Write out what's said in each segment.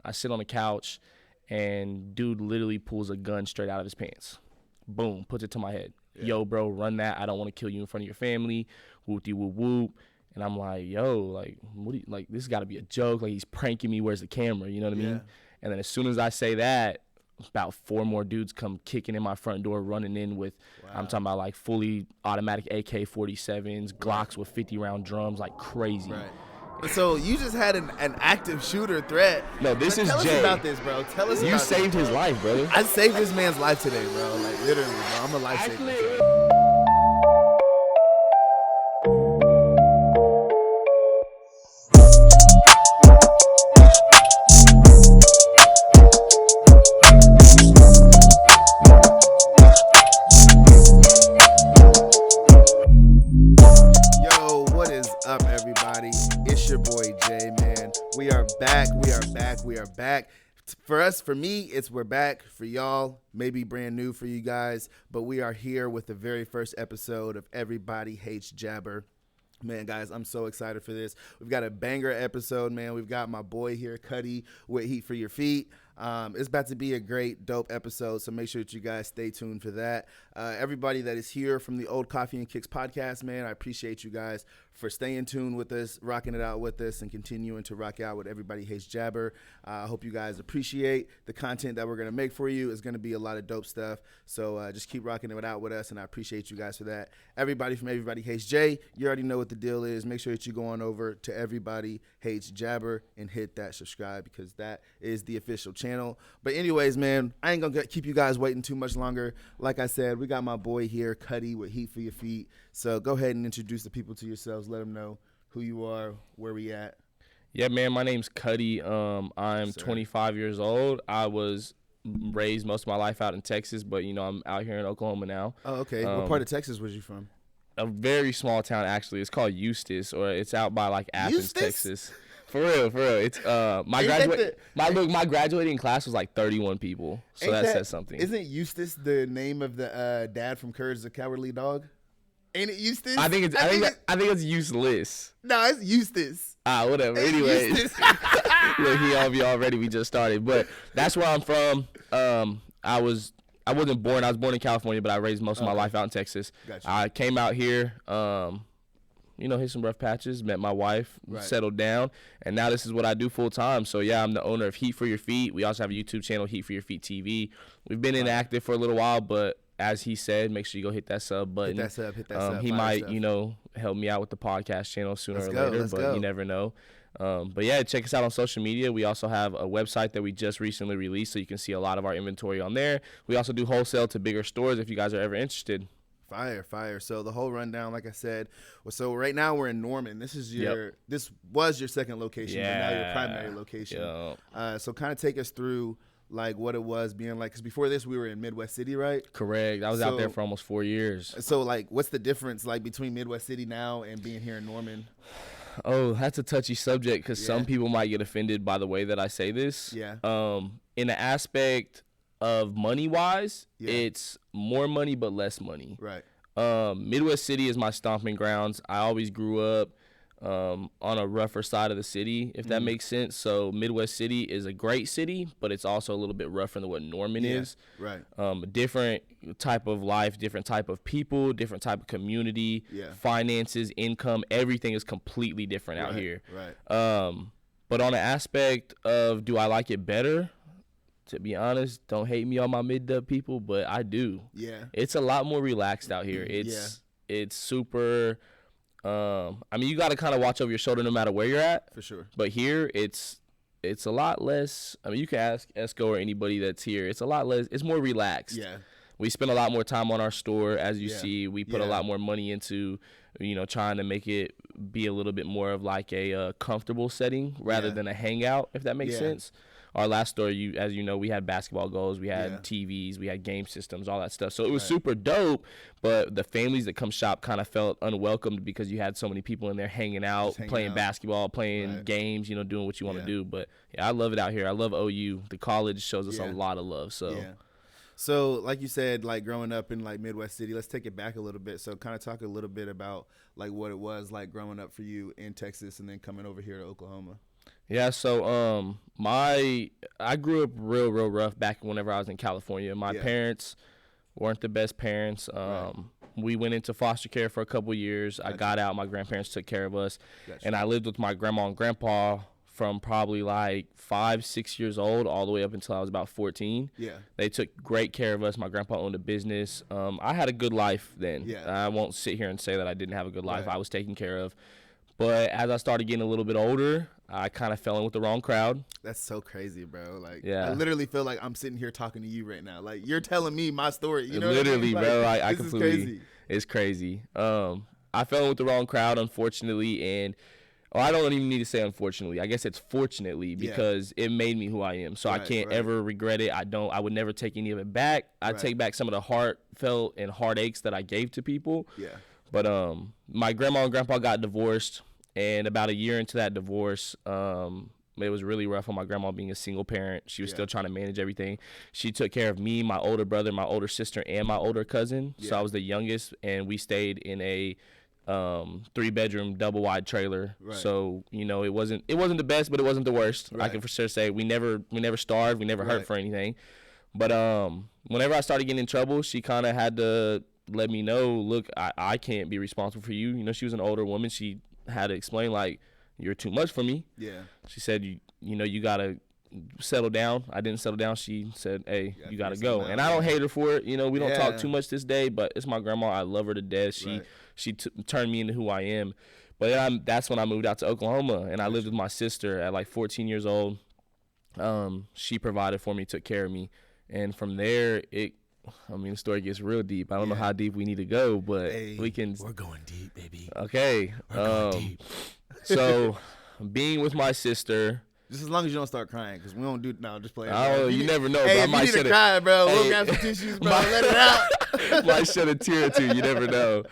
I sit on the couch, and dude literally pulls a gun straight out of his pants. Boom, puts it to my head. Yeah. Yo, bro, run that. I don't want to kill you in front of your family. Whoop-de whoop whoop. And I'm like, yo, like, what? Like, this got to be a joke. Like, he's pranking me. Where's the camera? You know what I mean? And then as soon as I say that, about 4 more dudes come kicking in my front door, running in with, I'm talking about like fully automatic AK-47s, Glocks with 50-round drums, like crazy. Right. So you just had an active shooter threat. No, this is Tell Jay. us about this, bro. Tell us You about saved this, his life, brother. I saved this man's life today, bro. Like, literally, bro. I'm a lifesaver. Yo, what is up, everybody? It's your boy Jay, man. We are back. For us, for me, we're back. For y'all, maybe brand new for you guys, but we are here with the very first episode of Everybody Hates Jabber. Man, guys, I'm so excited for this. We've got a banger episode, man. We've got my boy here, Kudi, with Heat for Your Feet. It's about to be a great, dope episode, so make sure that you guys stay tuned for that. Everybody that is here from the Old Coffee and Kicks podcast, man, I appreciate you guys for staying tuned with us, rocking it out with us, and continuing to rock out with Everybody Hates Jabber. I hope you guys appreciate the content that we're going to make for you. It's going to be a lot of dope stuff, so just keep rocking it out with us, and I appreciate you guys for that. Everybody from Everybody Hates Jay, you already know what the deal is. Make sure that you go on over to Everybody Hates Jabber and hit that subscribe, because that is the official channel. But anyways, man, I ain't gonna keep you guys waiting too much longer. Like I said, we got my boy here, Kudi, with Heat for Your Feet. So go ahead and introduce the people to yourselves. Let them know who you are, where we at. Yeah, man, my name's Kudi. I'm 25 years old. I was raised most of my life out in Texas, but, you know, I'm out here in Oklahoma now. Oh, okay. What part of Texas was you from? A very small town, actually. It's called Eustis, or it's out by, like, Athens, Eustis? Texas. For real. It's my graduating class was like 31 people, so that says something. Isn't Eustace the name of the dad from Courage the Cowardly Dog? Ain't it Eustace? I think it's useless. No, it's Eustace. Whatever. Anyways, look, he on me already. We just started, but that's where I'm from. I wasn't born. I was born in California, but I raised most of my life out in Texas. Gotcha. I came out here. Hit some rough patches, met my wife, settled down, and now this is what I do full time. So yeah, I'm the owner of Heat for Your Feet. We also have a YouTube channel, Heat for Your Feet TV. We've been inactive for a little while, but as he said, make sure you go hit that sub button. Hit that sub. He might, help me out with the podcast channel sooner or later, but you never know. But yeah, check us out on social media. We also have a website that we just recently released, so you can see a lot of our inventory on there. We also do wholesale to bigger stores if you guys are ever interested. Fire. So the whole rundown, like I said, so right now we're in Norman. This was your second location, but now your primary location. Yep. So kind of take us through like what it was being like, because before this we were in Midwest City, right? Correct. I was out there for almost 4 years. So like, what's the difference like between Midwest City now and being here in Norman? Oh, that's a touchy subject, because some people might get offended by the way that I say this. Yeah. In the aspect of money-wise, it's more money but less money. Right. Midwest City is my stomping grounds. I always grew up on a rougher side of the city, if that makes sense. So Midwest City is a great city, but it's also a little bit rougher than what Norman is. Right. Different type of life, different type of people, different type of community, finances, income, everything is completely different out here. Right. But on the aspect of, do I like it better? To be honest, don't hate me, all my mid-dub people, but I do. Yeah. It's a lot more relaxed out here. It's super. You got to kind of watch over your shoulder no matter where you're at. For sure. But here, it's a lot less. You can ask Esco or anybody that's here. It's a lot less. It's more relaxed. Yeah. We spend a lot more time on our store, as you see. We put a lot more money into, trying to make it be a little bit more of like a comfortable setting rather than a hangout, if that makes sense. Our last store, as you know, we had basketball goals, we had TVs, we had game systems, all that stuff. So it was super dope, but the families that come shop kind of felt unwelcomed because you had so many people in there hanging out, playing basketball, playing games, doing what you want to do. But yeah, I love it out here. I love OU. The college shows us a lot of love. So like you said, like growing up in like Midwest City, let's take it back a little bit. So kind of talk a little bit about like what it was like growing up for you in Texas and then coming over here to Oklahoma. Yeah, so I grew up real rough back whenever I was in California. My parents weren't the best parents. We went into foster care for a couple years. I got out. My grandparents took care of us, and I lived with my grandma and grandpa from probably like 5-6 years old all the way up until I was about 14. Yeah, they took great care of us. My grandpa owned a business. I had a good life then. Yeah. I won't sit here and say that I didn't have a good life. I was taken care of. But as I started getting a little bit older, I kind of fell in with the wrong crowd. That's so crazy, bro. Like, Yeah. I literally feel like I'm sitting here talking to you right now. Like, you're telling me my story. You know Literally, what I mean? bro. Like, I this completely. is crazy. It's crazy. I fell in with the wrong crowd, unfortunately, and I don't even need to say unfortunately. I guess it's fortunately because it made me who I am. So I can't ever regret it. I would never take any of it back. I take back some of the heartfelt and heartaches that I gave to people. Yeah. But my grandma and grandpa got divorced, and about a year into that divorce, it was really rough on my grandma being a single parent. She was still trying to manage everything. She took care of me, my older brother, my older sister, and my older cousin. So I was the youngest, and we stayed in a 3-bedroom double wide trailer. So it wasn't the best, but it wasn't the worst. I can for sure say we never starved, we never hurt for anything. But whenever I started getting in trouble, she kind of had to let me know, look, I can't be responsible for you. She was an older woman. She had to explain, like, you're too much for me. Yeah. She said, you gotta settle down. I didn't settle down. She said, hey, you gotta go. And I don't hate her for it. We don't talk too much this day, but it's my grandma. I love her to death. She turned me into who I am. But that's when I moved out to Oklahoma, and I lived with my sister at like 14 years old. She provided for me, took care of me, and from there the story gets real deep. I don't know how deep we need to go, but we can. We're going deep, baby. Okay. We're going deep. So, being with my sister. Just as long as you don't start crying, because we don't do. No, just play. Oh, you never know. Hey, bro. if you need to cry, bro, we'll grab some tissues, bro. Let it out. Might shed a tear or two. You never know.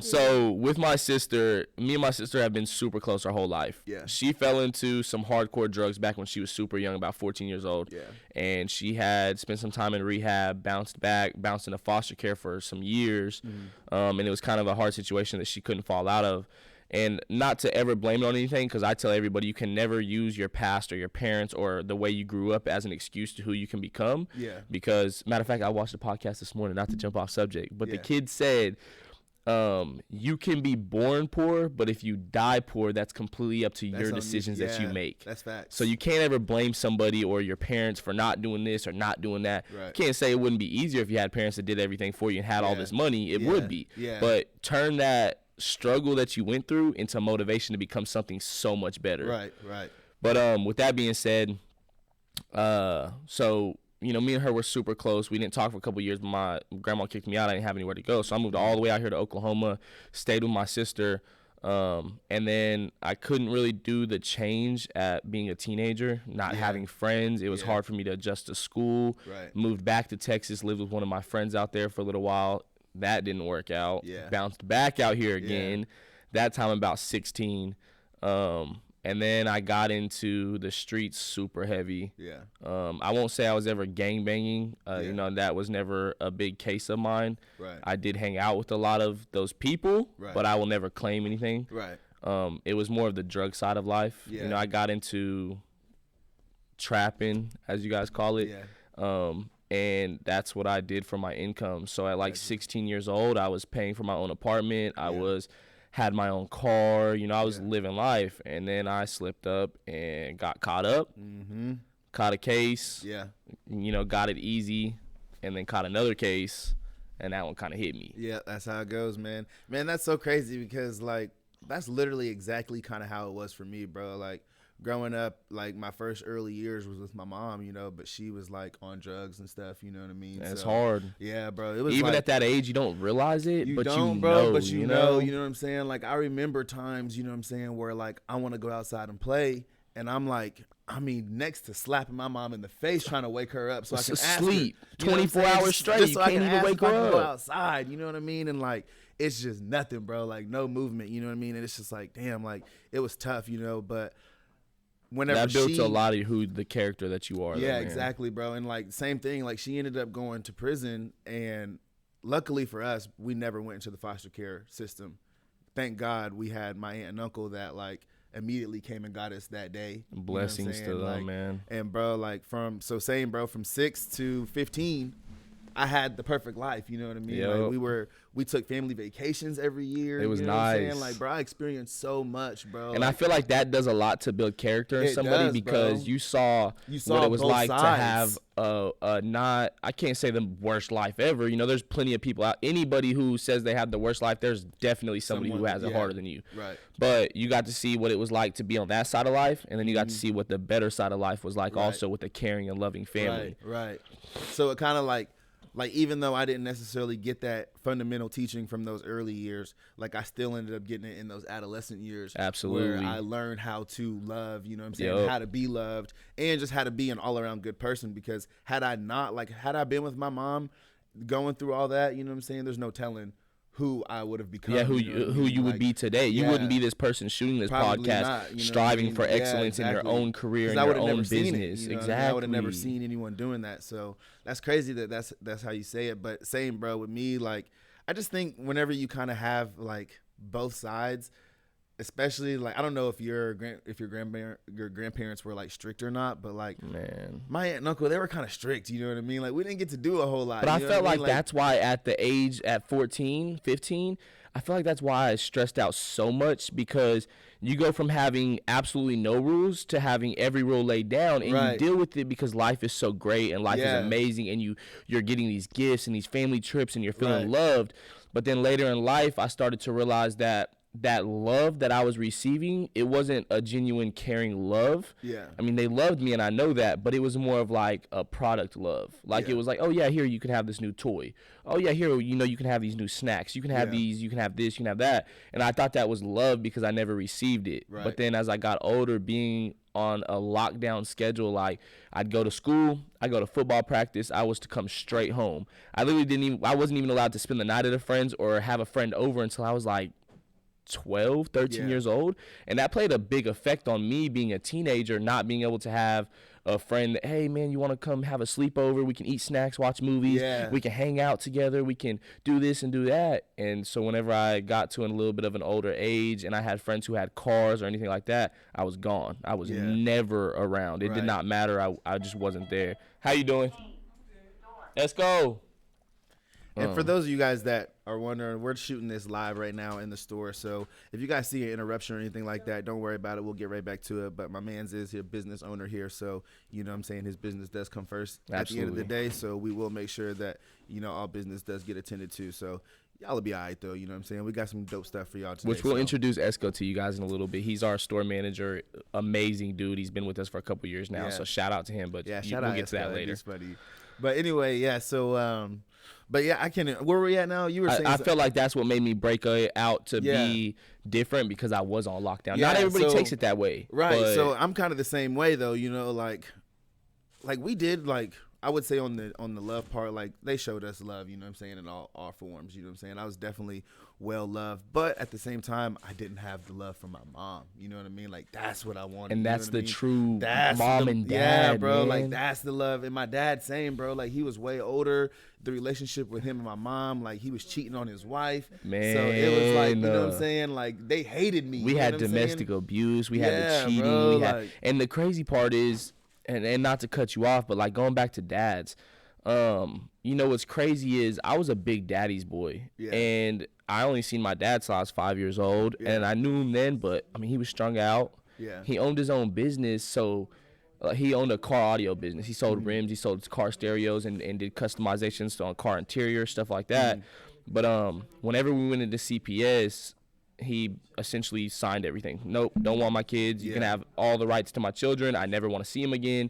So with my sister, me and my sister have been super close our whole life. Yeah. She fell into some hardcore drugs back when she was super young, about 14 years old. Yeah. And she had spent some time in rehab, bounced into foster care for some years. And it was kind of a hard situation that she couldn't fall out of. And not to ever blame it on anything, because I tell everybody you can never use your past or your parents or the way you grew up as an excuse to who you can become. Yeah. Because, matter of fact, I watched a podcast this morning, not to jump off subject, but the kid said, you can be born poor, but if you die poor, that's completely up to your decisions that you make. That's facts. So you can't ever blame somebody or your parents for not doing this or not doing that. Right. You can't say it wouldn't be easier if you had parents that did everything for you and had all this money. It would be. Yeah. But turn that struggle that you went through into motivation to become something so much better. Right. But with that being said, so me and her were super close. We didn't talk for a couple of years, but my grandma kicked me out. I didn't have anywhere to go, so I moved all the way out here to Oklahoma, stayed with my sister, and then I couldn't really do the change at being a teenager, not having friends. It was hard for me to adjust to school. Right. Moved back to Texas, lived with one of my friends out there for a little while. That didn't work out. Yeah. Bounced back out here again. Yeah. That time about 16. And then I got into the streets super heavy. Yeah. I won't say I was ever gangbanging. That was never a big case of mine. Right. I did hang out with a lot of those people, but I will never claim anything. Right. It was more of the drug side of life. Yeah. I got into trapping, as you guys call it. Yeah. And that's what I did for my income. So at like 16 years old, I was paying for my own apartment. I had my own car. I was living life. And then I slipped up and got caught up. Mm-hmm. Caught a case. Yeah. Got it easy. And then caught another case. And that one kind of hit me. Yeah, that's how it goes, man. Man, that's so crazy because, like, that's literally exactly kind of how it was for me, bro. Like, growing up, like, my first early years was with my mom, but she was, like, on drugs and stuff, you know what I mean? That's hard. Yeah, bro. It was even like, at that age, you don't realize it, you but don't, you bro, know. But you know what I'm saying? Like, I remember times, you know what I'm saying, where, like, I want to go outside and play, and I'm like, next to slapping my mom in the face trying to wake her up so I can sleep 24 hours straight. Just so you can't I can even wake her up. Go outside, you know what I mean? And, like, it's just nothing, bro. Like, no movement, you know what I mean? And it's just like, damn, like, it was tough, but whenever that built a lot of the character that you are. Yeah, exactly, bro. And like same thing, like she ended up going to prison, and luckily for us, we never went into the foster care system. Thank God we had my aunt and uncle that like immediately came and got us that day. Blessings to them, man. And bro, like from 6 to 15, I had the perfect life, you know what I mean? Yep. Like we took family vacations every year. It was you know nice. What I'm saying? Like, bro, I experienced so much, bro. And like, I feel like that does a lot to build character in somebody, because bro. you saw what it was like sides. to have not, I can't say the worst life ever. You know, there's plenty of people out. Anybody who says they have the worst life, there's definitely somebody who has it harder than you. Right. But you got to see what it was like to be on that side of life, and then you got to see what the better side of life was like, also with a caring and loving family. Right. So it kind of like even though I didn't necessarily get that fundamental teaching from those early years, like I still ended up getting it in those adolescent years. Absolutely. Where I learned how to love, you know what I'm saying, how to be loved, and just how to be an all-around good person. Because had I been with my mom going through all that, you know what I'm saying, there's no telling who I would have become. Yeah, who you would be today. You wouldn't be this person shooting this podcast, not, striving for excellence in your own career and your own business. Exactly. I would have never seen anyone doing that. So that's crazy that's how you say it. But same, bro, with me, like, I just think whenever you kind of have like both sides, especially like, I don't know if your grandparents were like strict or not, but like, man, my aunt and uncle, they were kind of strict, you know what I mean? Like, we didn't get to do a whole lot. But I felt like that's why at the age at 14, 15, I feel like that's why I stressed out so much, because you go from having absolutely no rules to having every rule laid down, and you deal with it because life is so great and life is amazing, and you're getting these gifts and these family trips and you're feeling loved. But then later in life, I started to realize that love that I was receiving, it wasn't a genuine caring love. Yeah. I mean, they loved me and I know that, but it was more of like a product love. Like it was like, oh yeah, here you can have this new toy. Oh yeah, here, you know, you can have these new snacks. You can have these, you can have this, you can have that. And I thought that was love because I never received it. Right. But then as I got older, being on a lockdown schedule, like I'd go to school, I'd go to football practice, I was to come straight home. I wasn't even allowed to spend the night at a friend's or have a friend over until I was like 12, 13 years old. And that played a big effect on me being a teenager, not being able to have a friend that, hey man, you want to come have a sleepover? We can eat snacks, watch movies, we can hang out together, we can do this and do that. And so whenever I got to a little bit of an older age and I had friends who had cars or anything like that, I was gone. I was never around. It did not matter. I just wasn't there. How you doing? Let's go. And for those of you guys that are wondering, we're shooting this live right now in the store. So if you guys see an interruption or anything like that, don't worry about it. We'll get right back to it. But my man's is here, business owner here. So, you know what I'm saying, his business does come first at the end of the day. So we will make sure that, you know, all business does get attended to. So y'all will be all right, though. You know what I'm saying? We got some dope stuff for y'all today. Which we'll introduce Esco to you guys in a little bit. He's our store manager. Amazing dude. He's been with us for a couple years now. So shout out to him. But we'll get to that later. But anyway, so but yeah, I can. Where were we at now? You were saying I felt like that's what made me break out to be different, because I was on lockdown. Not everybody takes it that way, right? So I'm kind of the same way though. You know, like we did, like I would say on the love part, like they showed us love. You know what I'm saying, in all forms. You know what I'm saying. I was definitely well loved, but at the same time, I didn't have the love from my mom. You know what I mean? Like that's what I wanted. And that's the true that's mom and dad. Yeah, bro. Man. Like that's the love. And my dad, same, bro. Like he was way older. The relationship with him and my mom, like he was cheating on his wife. Man, so it was like, you know what I'm saying? Like they hated me. We had domestic abuse. We had the cheating. Bro, and the crazy part is, and not to cut you off, but like going back to dads, you know what's crazy is I was a big daddy's boy, and I only seen my dad till I was 5 years old, and I knew him then, but I mean he was strung out. He owned his own business, so he owned a car audio business. He sold rims, he sold car stereos, and did customizations on car interior, stuff like that. But whenever we went into CPS, he essentially signed everything. Nope, don't want my kids. You can have all the rights to my children. I never want to see them again.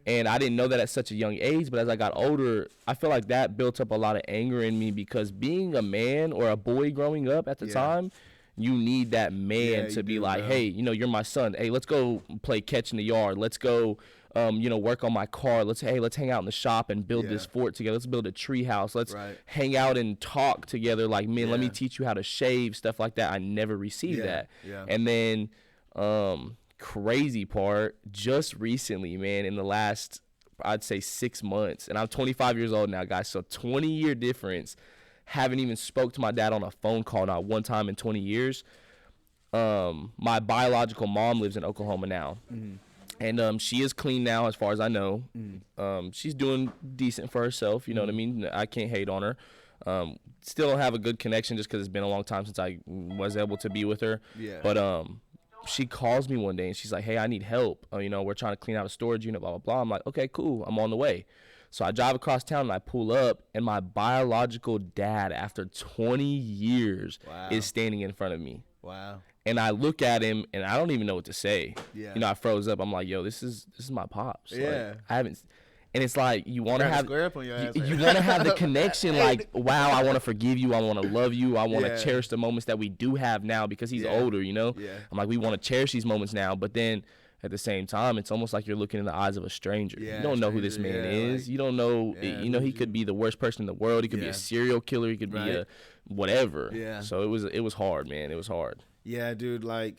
And I didn't know that at such a young age, but as I got older, I feel like that built up a lot of anger in me, because being a man or a boy growing up at the time, you need that man to be like, hey, you know, you're my son. Hey, let's go play catch in the yard. Let's go, you know, work on my car. Let's hang out in the shop and build this fort together. Let's build a tree house. Let's hang out and talk together like men. Let me teach you how to shave, stuff like that. I never received that. And then crazy part, just recently, man, in the last, I'd say 6 months, and I'm 25 years old now, guys, so 20-year difference. Haven't even spoke to my dad on a phone call not one time in 20 years. My biological mom lives in Oklahoma now. And she is clean now, as far as I know. She's doing decent for herself. You know what I mean? I can't hate on her. Still don't have a good connection just because it's been a long time since I was able to be with her. Yeah. But she calls me one day and she's like, "Hey, I need help. We're trying to clean out a storage unit, blah, blah, blah." I'm like, "Okay, cool. I'm on the way." So I drive across town and I pull up, and my biological dad, after 20 years, is standing in front of me. Wow. And I look at him, and I don't even know what to say. Yeah. I froze up. I'm like, "Yo, this is my pops." Yeah. Like, I haven't, and it's like you want to have square up on your ass, you want to have the connection. Like, wow, I want to forgive you. I want to love you. I want to cherish the moments that we do have now because he's older. Yeah. I'm like, we want to cherish these moments now, but then at the same time, it's almost like you're looking in the eyes of a stranger. Yeah, you don't know who this man is. You don't know. He could be the worst person in the world. He could be a serial killer. He could be a whatever. Yeah. So it was hard, man. It was hard. Yeah, dude. Like,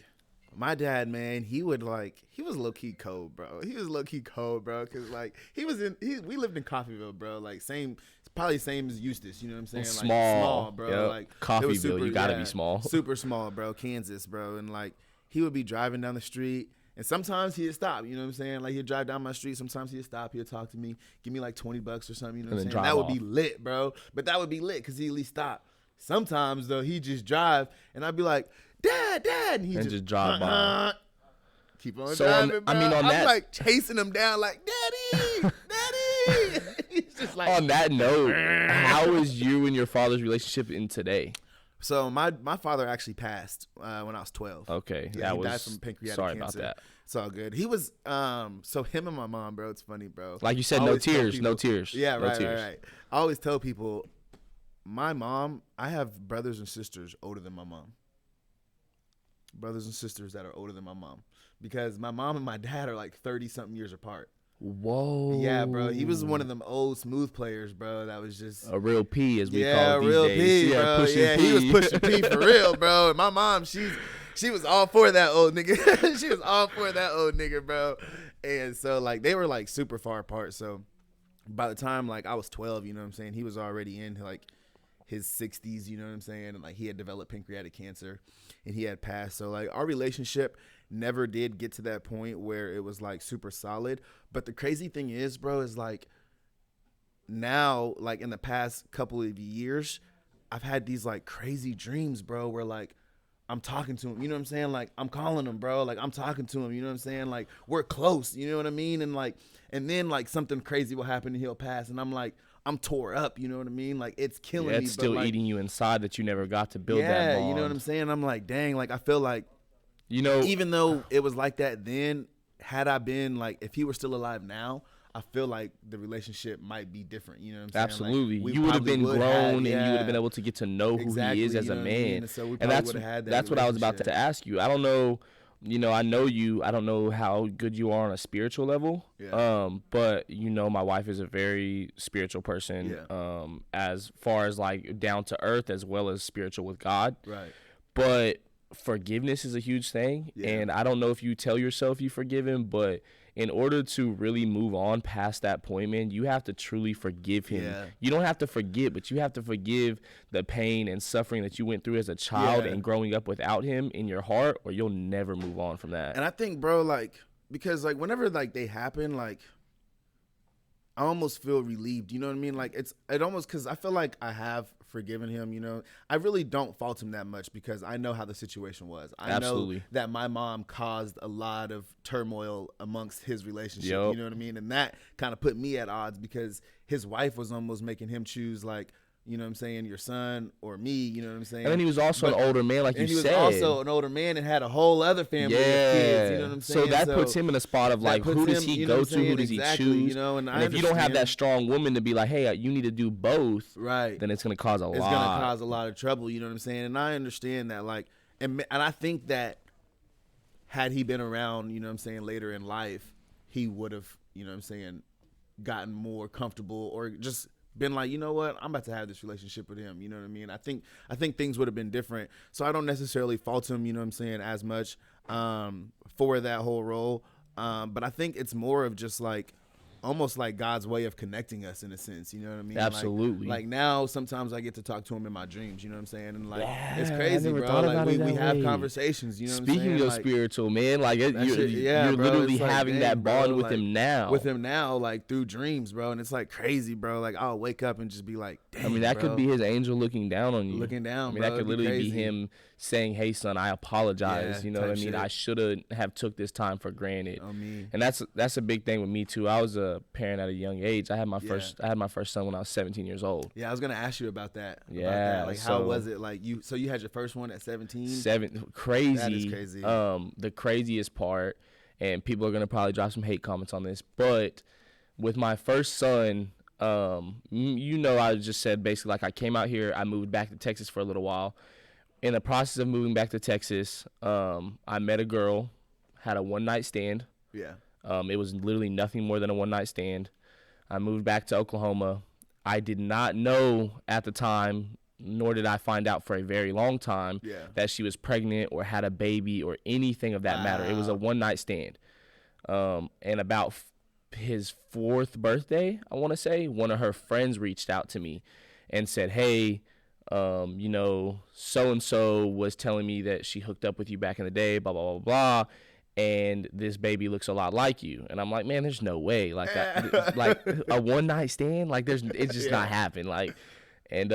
my dad, man, he was low key cold, bro. He was low key cold, bro, because like we lived in Coffeyville, bro. Like probably same as Eustis. You know what I'm saying? Like, small, bro. Yep. Like Coffeyville, you gotta be small. Super small, bro. Kansas, bro. And like he would be driving down the street. And sometimes he'd stop, you know what I'm saying? Like, he'd drive down my street. Sometimes he'd stop. He'd talk to me, give me like $20 or something, you know what I'm saying? That would be lit, bro. But that would be lit because he'd at least stop. Sometimes, though, he'd just drive, and I'd be like, "Dad, Dad." And he'd just drive by. Keep on driving, bro. I'm like chasing him down like, "Daddy, Daddy." He's just like. On that note, how is you and your father's relationship in today? So my father actually passed when I was 12. Okay, yeah, he died from pancreatic sorry cancer. About that. It's all good. He was so him and my mom, bro. It's funny, bro. Like you said, no tears. Yeah, no right, tears. right. I always tell people, my mom. I have brothers and sisters older than my mom. Brothers and sisters that are older than my mom, because my mom and my dad are like 30-something years apart. Whoa. Yeah, bro. He was one of them old smooth players, bro. That was just a real P, as we call it these days. P, bro. Yeah, P. He was pushing P for real, bro. And my mom, she was all for that old nigga. She was all for that old nigga, bro. And so like they were like super far apart. So by the time like I was 12, you know what I'm saying, he was already in like his 60s, you know what I'm saying, and like he had developed pancreatic cancer, and he had passed. So like our relationship never did get to that point where it was like super solid. But the crazy thing is, bro, is like now, like in the past couple of years, I've had these like crazy dreams, bro, where like I'm talking to him, you know what I'm saying? Like I'm calling him, bro, like I'm talking to him, you know what I'm saying? Like we're close, you know what I mean? And then like something crazy will happen and he'll pass, and I'm like, I'm tore up, you know what I mean? Like it's killing me. It's still like, eating you inside that you never got to build that bond. You know what I'm saying? I'm like, dang, like I feel like, you even though it was like that then, had I been like, if he were still alive now, I feel like the relationship might be different. You know what I'm saying? Absolutely. Like, you would have been grown, and you would have been able to get to know who he is as a man. So and that's what I was about to ask you. I don't know. I know you. I don't know how good you are on a spiritual level. Yeah. But my wife is a very spiritual person. Yeah. As far as like down to earth, as well as spiritual with God. Right. But forgiveness is a huge thing, and I don't know if you tell yourself you forgive him, but in order to really move on past that point, man, you have to truly forgive him. Yeah. You don't have to forget, but you have to forgive the pain and suffering that you went through as a child and growing up without him in your heart, or you'll never move on from that. And I think, bro, like, because like whenever like they happen, like I almost feel relieved, you know what I mean? Like it almost, because I feel like I have forgiven him, I really don't fault him that much because I know how the situation was. I know that my mom caused a lot of turmoil amongst his relationship, you know what I mean? And that kind of put me at odds because his wife was almost making him choose like, you know what I'm saying, your son or me, you know what I'm saying? And then he was also an older man, like you said. And he was also an older man and had a whole other family of kids, you know what I'm saying? So that puts him in a spot of like, who does he go to, who does he choose? And if you don't have that strong woman to be like, hey, you need to do both, right? Then it's going to cause a lot. It's going to cause a lot of trouble, you know what I'm saying? And I understand that, like, and I think that had he been around, you know what I'm saying, later in life, he would have, you know what I'm saying, gotten more comfortable or just been like, you know what, I'm about to have this relationship with him, you know what I mean? I think things would have been different. So I don't necessarily fault him, you know what I'm saying, as much for that whole role. But I think it's more of just like almost like God's way of connecting us in a sense. You know what I mean? Absolutely. Like now, sometimes I get to talk to him in my dreams. You know what I'm saying? And like, Yeah, it's crazy, bro. Like we have conversations. You know what I'm saying? Speaking of spiritual, man, like you're bro, literally like, having that bond with him now. With him now, like through dreams, bro. And it's like crazy, bro. Like I'll wake up and just be like, dang, I mean, that bro. could be his angel looking down on you. Looking down, I mean, bro. that could literally be him saying, "Hey, son, I apologize." Yeah, you know what I mean? shit. I should have took this time for granted. On me. And that's a big thing with me too. I was a parent at a young age. I had my first son when I was 17 years old. Yeah, I was gonna ask you about that. Yeah, like how was it? Like you had your first one at 17? Crazy. That is crazy. The craziest part, and people are gonna probably drop some hate comments on this, but with my first son, I just said basically like I came out here, I moved back to Texas for a little while. In the process of moving back to Texas, I met a girl, had a one-night stand. Yeah. It was literally nothing more than a one-night stand. I moved back to Oklahoma. I did not know at the time, nor did I find out for a very long time, that she was pregnant or had a baby or anything of that matter. It was a one-night stand. And about his 4th birthday, I want to say, one of her friends reached out to me and said, hey, so-and-so was telling me that she hooked up with you back in the day, blah, blah, blah, blah, and this baby looks a lot like you. And I'm like, man, there's no way. Like, like a one-night stand? Like, it's just not happening. Like, and,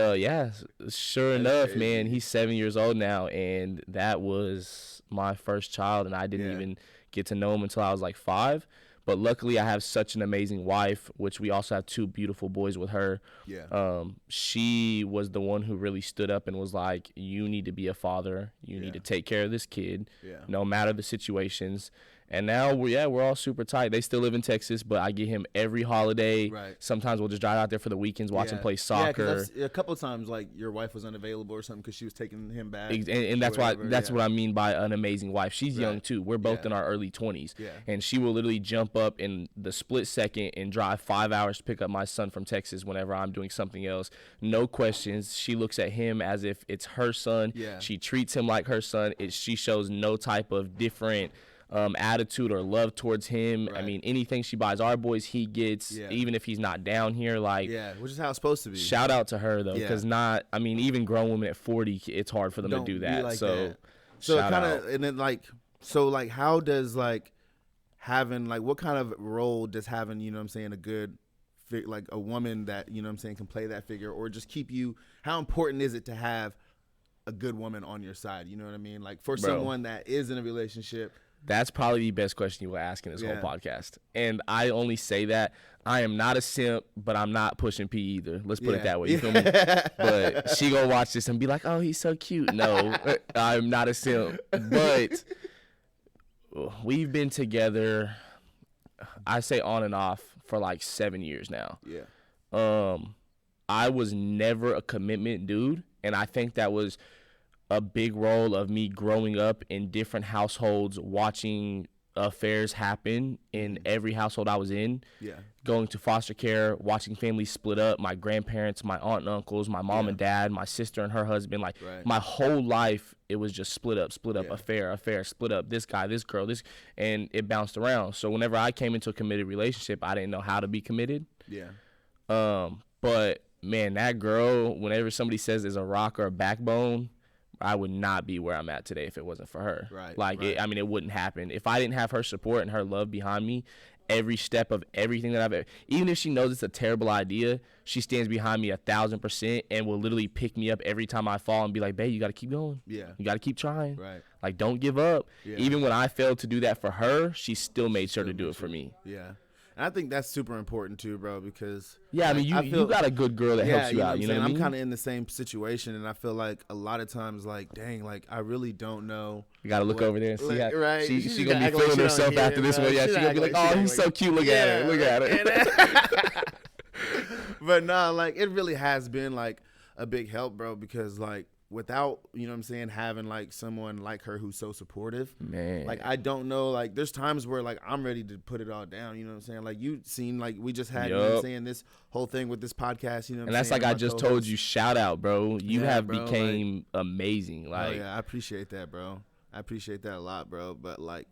sure enough, man, he's 7 years old now, and that was my first child, and I didn't even get to know him until I was like 5. But luckily, I have such an amazing wife, which we also have 2 beautiful boys with her. Yeah. She was the one who really stood up and was like, you need to be a father. You need to take care of this kid, no matter the situations. And now, we're all super tight. They still live in Texas, but I get him every holiday. Right. Sometimes we'll just drive out there for the weekends, watch him play soccer. Yeah, a couple of times, like, your wife was unavailable or something because she was taking him back. And that's what I mean by an amazing wife. She's young, too. We're both in our early 20s. Yeah. And she will literally jump up in the split second and drive 5 hours to pick up my son from Texas whenever I'm doing something else. No questions. She looks at him as if it's her son. Yeah. She treats him like her son. She shows no type of different attitude or love towards him. Right. I mean, anything she buys our boys, he gets, even if he's not down here. Like, which is how it's supposed to be. Shout out to her though, because even grown women at 40, it's hard for them to do that. Like so, that. So it kind of, and then how does having what kind of role does having a good a woman that can play that figure or just keep you? How important is it to have a good woman on your side? You know what I mean? Like for someone that is in a relationship. That's probably the best question you will ask in this whole podcast. And I only say that I am not a simp, but I'm not pushing P either. Let's put it that way. You feel me? But she gonna watch this and be like, oh, he's so cute. No, I'm not a simp. But we've been together, I say on and off, for like 7 years now. Yeah. I was never a commitment dude, and I think that was a big role of me growing up in different households, watching affairs happen in every household I was in. Yeah. Going to foster care, watching families split up, my grandparents, my aunt and uncles, my mom and dad, my sister and her husband. Like my whole life, it was just split up, affair, split up, this guy, this girl, this, and it bounced around. So whenever I came into a committed relationship, I didn't know how to be committed. Yeah. But man, that girl, whenever somebody says there's a rock or a backbone, I would not be where I'm at today if it wasn't for her. Right. It wouldn't happen. If I didn't have her support and her love behind me, every step of everything that I've ever, even if she knows it's a terrible idea, she stands behind me 1,000% and will literally pick me up every time I fall and be like, babe, you got to keep going. Yeah. You got to keep trying. Right. Like, don't give up. Yeah. Even when I failed to do that for her, she still made sure to do it for me. Yeah. And I think that's super important too, bro, because I mean, you got a good girl that helps you out. You know what I mean? I'm kind of in the same situation, and I feel like a lot of times, like, dang, like I really don't know. You got to look over there and see how right. She gonna be feeling herself after this one. Yeah, she gonna be like, oh, he's so cute. Look at her. Look at her. But no, like it really has been like a big help, bro, because like without, having like someone like her who's so supportive, man, like I don't know, like there's times where like I'm ready to put it all down, like you seen, like we just had this whole thing with this podcast, and that's like I just told you, shout out, bro, you have became amazing. Like, I appreciate that, bro. I appreciate that a lot, bro. But like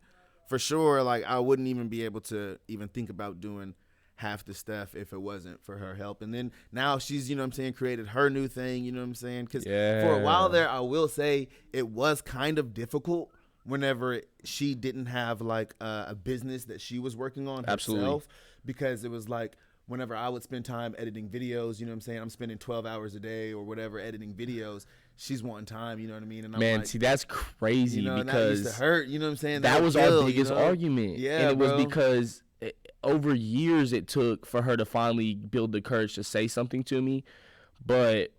for sure, like I wouldn't even be able to even think about doing half the stuff if it wasn't for her help. And then now she's, you know what I'm saying, created her new thing, you know what I'm saying? Because for a while there, I will say it was kind of difficult whenever she didn't have like a business that she was working on herself, because it was like whenever I would spend time editing videos, you know what I'm saying, I'm spending 12 hours a day or whatever editing videos. She's wanting time, you know what I mean? And I'm man, see, that's crazy, you know, because that used to hurt, you know what I'm saying? That was our biggest argument. Yeah, and it bro. was because over years it took for her to finally build the courage to say something to me, but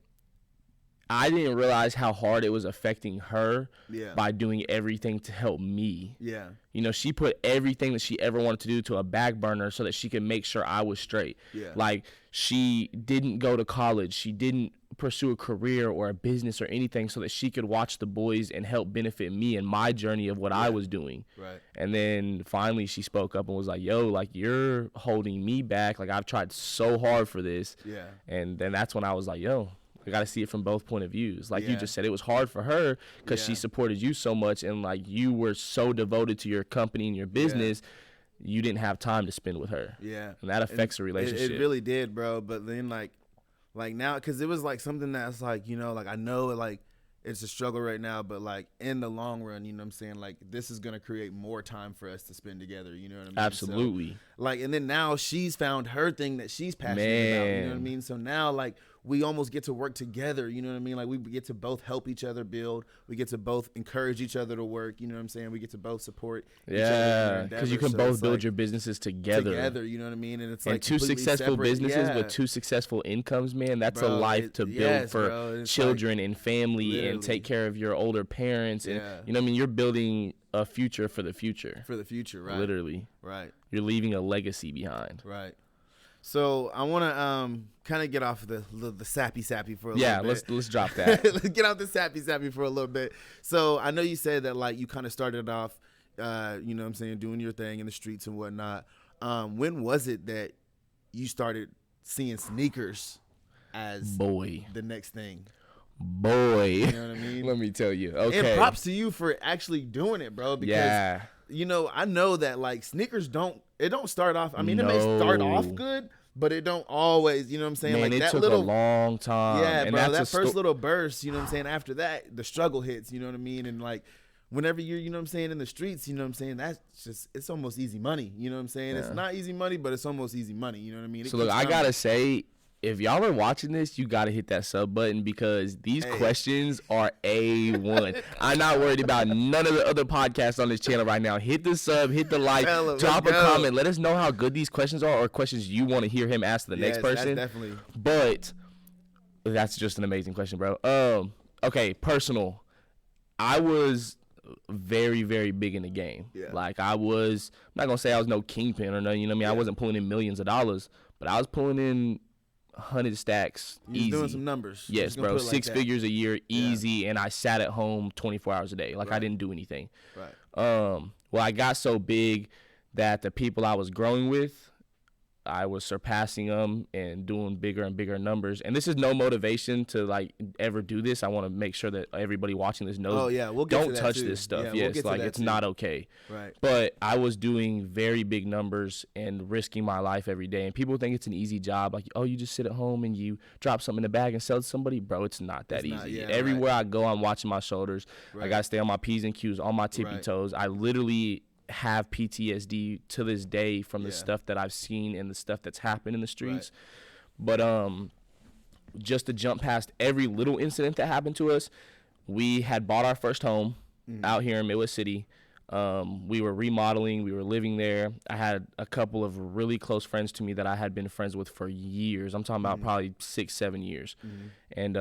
I didn't realize how hard it was affecting her by doing everything to help me. Yeah. You know, she put everything that she ever wanted to do to a back burner so that she could make sure I was straight. Yeah. Like, she didn't go to college. She didn't pursue a career or a business or anything so that she could watch the boys and help benefit me in my journey of what I was doing. Right. And then finally she spoke up and was like, yo, like, you're holding me back. Like, I've tried so hard for this. Yeah. And then that's when I was like, yo, I got to see it from both point of views. Like you just said, it was hard for her because she supported you so much, and like you were so devoted to your company and your business, you didn't have time to spend with her. Yeah. And that affects a relationship. It really did, bro. But then like now, because it was like something that's like, you know, like I know like it's a struggle right now, but like in the long run, you know what I'm saying? Like this is going to create more time for us to spend together. You know what I mean? Absolutely. So, like, and then now she's found her thing that she's passionate about. You know what I mean? So now like we almost get to work together. You know what I mean? Like we get to both help each other build. We get to both encourage each other to work. You know what I'm saying? We get to both support each other. Because you can both build your businesses together. You know what I mean? And it's and like two successful separate. businesses with two successful incomes, man. That's a life to build for children and family and take care of your older parents. And you know what I mean? You're building a future for the future. For the future, right? Literally. Right. You're leaving a legacy behind. Right. So I want to kind of get off the sappy for a little bit. Yeah, let's drop that. Let's get off the sappy for a little bit. So I know you said that like you kind of started off, you know what I'm saying, doing your thing in the streets and whatnot. When was it that you started seeing sneakers as the next thing? You know what I mean? Let me tell you. Okay. And props to you for actually doing it, bro. Because you know, I know that like sneakers don't start off. I mean, it may start off good, but it don't always. You know what I'm saying? Man, like it that took a long time. Yeah, and bro. That first little burst. You know what I'm saying? After that, the struggle hits. You know what I mean? And like, whenever you're, you know what I'm saying, in the streets, you know what I'm saying, that's just, it's almost easy money. You know what I'm saying? It's not easy money, but it's almost easy money. You know what I mean? So look, I gotta say, if y'all are watching this, you got to hit that sub button because these questions are A1. I'm not worried about none of the other podcasts on this channel right now. Hit the sub, hit the like, drop a comment. Let us know how good these questions are or questions you want to hear him ask the next person. That's definitely. But that's just an amazing question, bro. Okay, personal. I was very, very big in the game. Yeah. Like I'm not going to say I was no kingpin or nothing. You know what I mean? I wasn't pulling in millions of dollars, but I was pulling in 100 stacks easy. Doing some numbers. Yes, bro. Six figures a year, easy, and I sat at home 24 hours a day. Like I didn't do anything. Right. Well, I got so big that the people I was growing with, I was surpassing them and doing bigger and bigger numbers. And this is no motivation to like ever do this. I want to make sure that everybody watching this knows. Oh yeah, we'll get don't to that touch too. this stuff. Yeah, yes, like it's not okay. Right. But I was doing very big numbers and risking my life every day. And people think it's an easy job. Like, oh, you just sit at home and you drop something in the bag and sell to somebody. Bro, it's not that easy. Everywhere I go, I'm watching my shoulders. I got to stay on my P's and Q's, on my tippy toes. I literally have PTSD to this day from the stuff that I've seen and the stuff that's happened in the streets. But just to jump past every little incident that happened to us, we had bought our first home out here in Midwest City. We were remodeling, we were living there. I had a couple of really close friends to me that I had been friends with for years. I'm talking about probably 6-7 years. And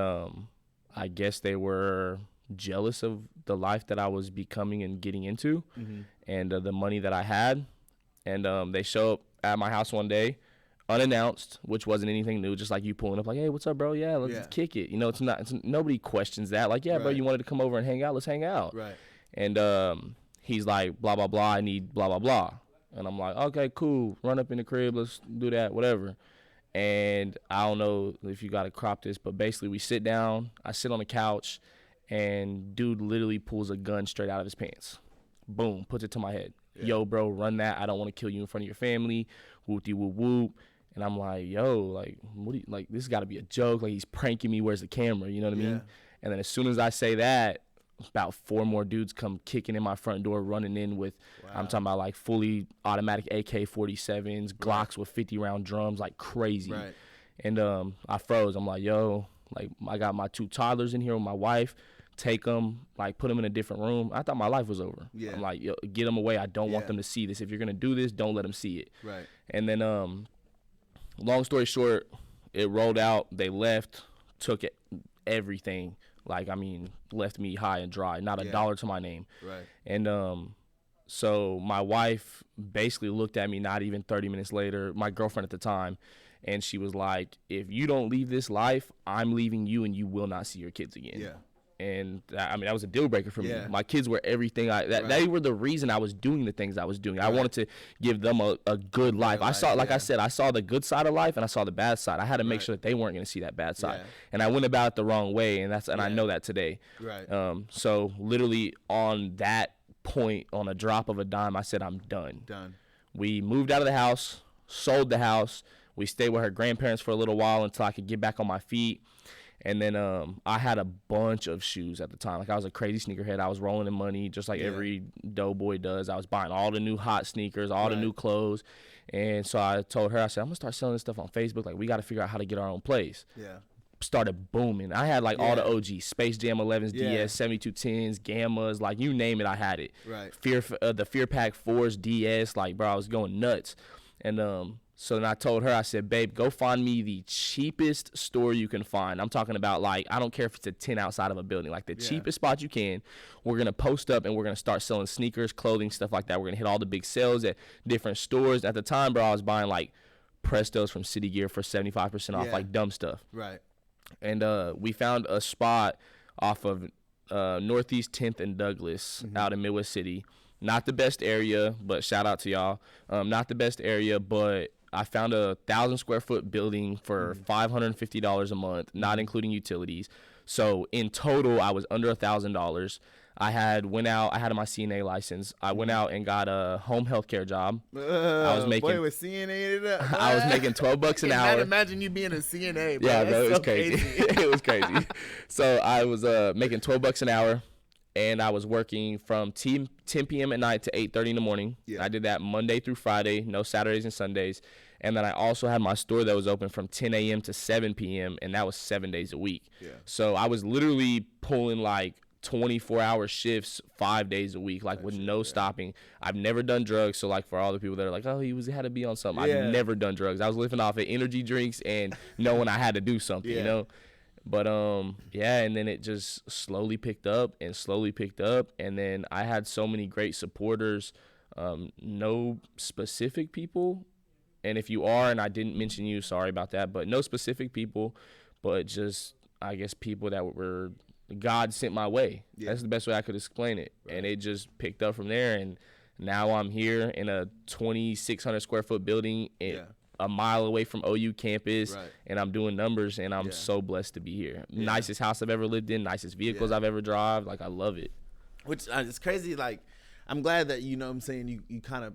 I guess they were jealous of the life that I was becoming and getting into and the money that I had. And they show up at my house one day unannounced, which wasn't anything new, just like you pulling up like, hey, what's up, bro? Yeah, let's kick it. You know, nobody questions that. Like, yeah, bro, you wanted to come over and hang out? Let's hang out. Right. And he's like, blah, blah, blah, I need blah, blah, blah. And I'm like, okay, cool. Run up in the crib. Let's do that, whatever. And I don't know if you got to crop this, but basically we sit down. I sit on the couch. And dude literally pulls a gun straight out of his pants. Boom, puts it to my head. Yo, bro, run that. I don't want to kill you in front of your family. Whoop de whoop whoop. And I'm like, yo, like, what do you, like, this got to be a joke. Like, he's pranking me. Where's the camera? You know what I mean? And then as soon as I say that, about 4 more dudes come kicking in my front door, running in with, I'm talking about like fully automatic AK-47s, Glocks with 50-round drums, like crazy. And I froze. I'm like, yo, like, I got my 2 toddlers in here with my wife. Take them, like, put them in a different room. I thought my life was over. I'm like, yo, get them away. I don't want them to see this. If you're gonna do this, don't let them see it. And then long story short, it rolled out. They left, took it, everything. Like, I mean, left me high and dry. Not a dollar to my name. And so my wife basically looked at me not even 30 minutes later, my girlfriend at the time, and she was like, if you don't leave this life, I'm leaving you and you will not see your kids again. And I mean, that was a deal breaker for me. My kids were everything. They were the reason I was doing the things I was doing. I wanted to give them a good life. I saw, like I said, I saw the good side of life and I saw the bad side. I had to make sure that they weren't going to see that bad side. And I went about it the wrong way, and I know that today. So literally on that point, on a drop of a dime, I said, I'm done. We moved out of the house, sold the house. We stayed with her grandparents for a little while until I could get back on my feet. And then I had a bunch of shoes at the time. Like, I was a crazy sneakerhead. I was rolling in money just like every doughboy does. I was buying all the new hot sneakers, all the new clothes. And so I told her, I said, I'm going to start selling this stuff on Facebook. Like, we got to figure out how to get our own place. Started booming. I had, like, all the OGs, Space Jam 11s, DS, 7210s, Gammas, like, you name it, I had it. The Fear Pack 4s, DS, like, bro, I was going nuts. And so then I told her, I said, babe, go find me the cheapest store you can find. I'm talking about, like, I don't care if it's a 10 outside of a building, like the cheapest spot you can. We're going to post up and we're going to start selling sneakers, clothing, stuff like that. We're going to hit all the big sales at different stores. At the time, bro, I was buying, like, Prestos from City Gear for 75% off, like dumb stuff. And we found a spot off of Northeast 10th and Douglas out in Midwest City. Not the best area, but shout out to y'all. Not the best area, but I found a 1,000 square foot building for $550 a month, not including utilities. So in total, I was under $1,000. I had my CNA license. I went out and got a home health care job. I was making with CNA. I was making $12 an hour. Imagine you being a CNA, bro. Yeah, bro, it was so crazy. It was crazy. So I was making $12 an hour. And I was working from 10 p.m. at night to 8:30 in the morning. I did that Monday through Friday, no Saturdays and Sundays. And then I also had my store that was open from 10 a.m. to 7 p.m., and that was 7 days a week. So I was literally pulling like 24-hour shifts 5 days a week, like with no stopping. I've never done drugs, so like for all the people that are like, oh, he had to be on something. I've never done drugs. I was living off of energy drinks and knowing I had to do something, you know? But and then it just slowly picked up, and then I had so many great supporters. No specific people, and if you are, and I didn't mention you, sorry about that, but no specific people, but just, I guess, people that were God sent my way. That's the best way I could explain it. And it just picked up from there, and now I'm here in a 2,600 square foot building a mile away from OU campus, and I'm doing numbers, and I'm so blessed to be here. Nicest house I've ever lived in, nicest vehicles I've ever drive. Like, I love it. Which it's crazy. Like, I'm glad that, you know what I'm saying, you kind of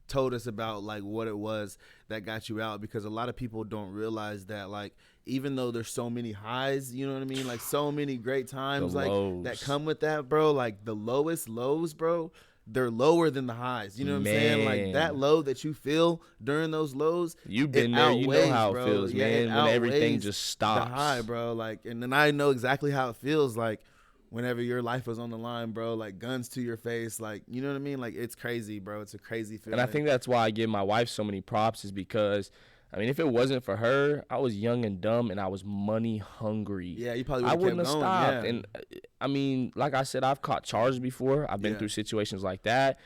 told us about, like, what it was that got you out, because a lot of people don't realize that, like, even though there's so many highs, you know what I mean, like, so many great times, like, that come with that, bro, like, the lowest lows, bro, they're lower than the highs. You know what I'm saying? Like, that low that you feel during those lows, you've been there, you know how it feels, man, when everything just stops. The high, bro. Like, and then I know exactly how it feels, like, whenever your life was on the line, bro, like, guns to your face, like, you know what I mean? Like, it's crazy, bro. It's a crazy feeling. And I think that's why I give my wife so many props, is because, I mean, if it wasn't for her, I was young and dumb, and I was money hungry. Yeah, you probably I wouldn't have going. stopped. Yeah. And I mean, like I said, I've caught charges before. I've been through situations like that.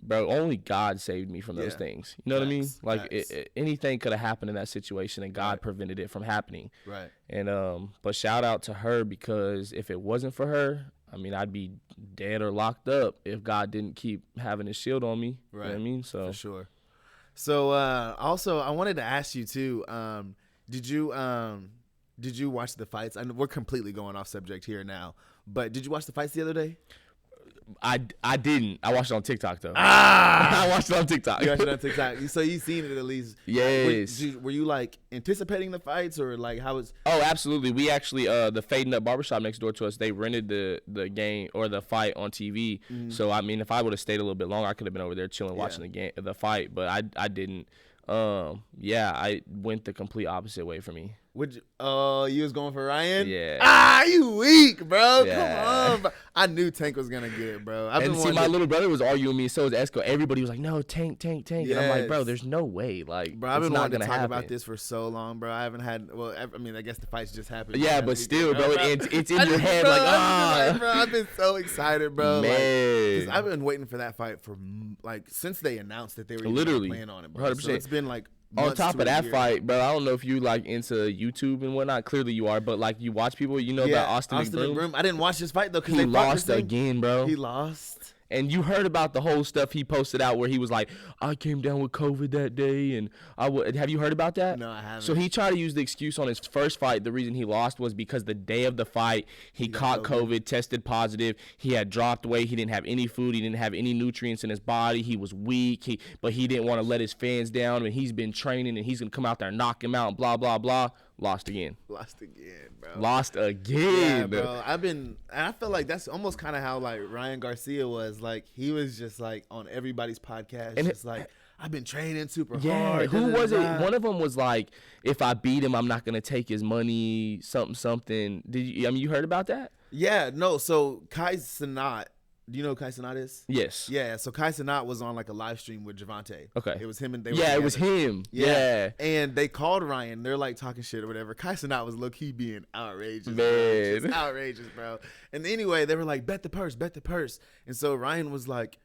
Bro, only God saved me from those things. You know what I mean? Like, anything could have happened in that situation, and God prevented it from happening. Right. And but shout out to her, because if it wasn't for her, I mean, I'd be dead or locked up if God didn't keep having his shield on me. Right. You know what I mean? So for sure. So also, I wanted to ask you too. Did you watch the fights? I know we're completely going off subject here now, but did you watch the fights the other day? I didn't. I watched it on TikTok though. I watched it on TikTok. You watched it on TikTok. So you seen it at least. Yes. Were you like anticipating the fights or like how was? Oh, absolutely. We actually the Fade Nut Barbershop next door to us. They rented the game or the fight on TV. So I mean, if I would have stayed a little bit longer, I could have been over there chilling watching the fight. But I didn't. I went the complete opposite way for me. You was going for Ryan? Yeah. You weak, bro. Yeah. Come on, bro. I knew Tank was gonna get it, bro. My little brother was arguing with me, so was Esco. Everybody was like, "No, Tank." Yes. And I'm like, "Bro, there's no way." Like, bro, I've been wanting to talk happen. about this for so long, bro. I haven't had. Well, I mean, I guess the fights just happened. Yeah, but still, bro, it's in your head, like, bro, I've been so excited, bro. Man, like, I've been waiting for that fight for like since they announced that they were literally playing on it, bro. 100%. So it's been like. On top of that fight, bro, I don't know if you like into YouTube and whatnot. Clearly you are, but like you watch people, you know about Austin McBroom. I didn't watch this fight though because he lost again, bro. He lost. And you heard about the whole stuff he posted out where he was like, I came down with COVID that day, and have you heard about that? No, I haven't. So he tried to use the excuse on his first fight. The reason he lost was because the day of the fight, he caught COVID, tested positive. He had dropped weight. He didn't have any food. He didn't have any nutrients in his body. He was weak. But he didn't want to let his fans down, and he's been training, and he's going to come out there and knock him out, and blah, blah, blah. Lost again, bro. Yeah, bro. I feel like that's almost kind of how like Ryan Garcia was. Like he was just like on everybody's podcast, and just like I've been training super hard. Who was it? One of them was like, if I beat him, I'm not gonna take his money. Something. You heard about that? Yeah, no. So Kai Cenat. Do you know who Kai Cenat is? Yes. Yeah, so Kai Cenat was on like a live stream with Javante. Okay. It was him and they were together. It was him. Yeah. And they called Ryan. They're like talking shit or whatever. Kai Cenat was low-key being outrageous. Man. Just outrageous, bro. And anyway, they were like, bet the purse. And so Ryan was like,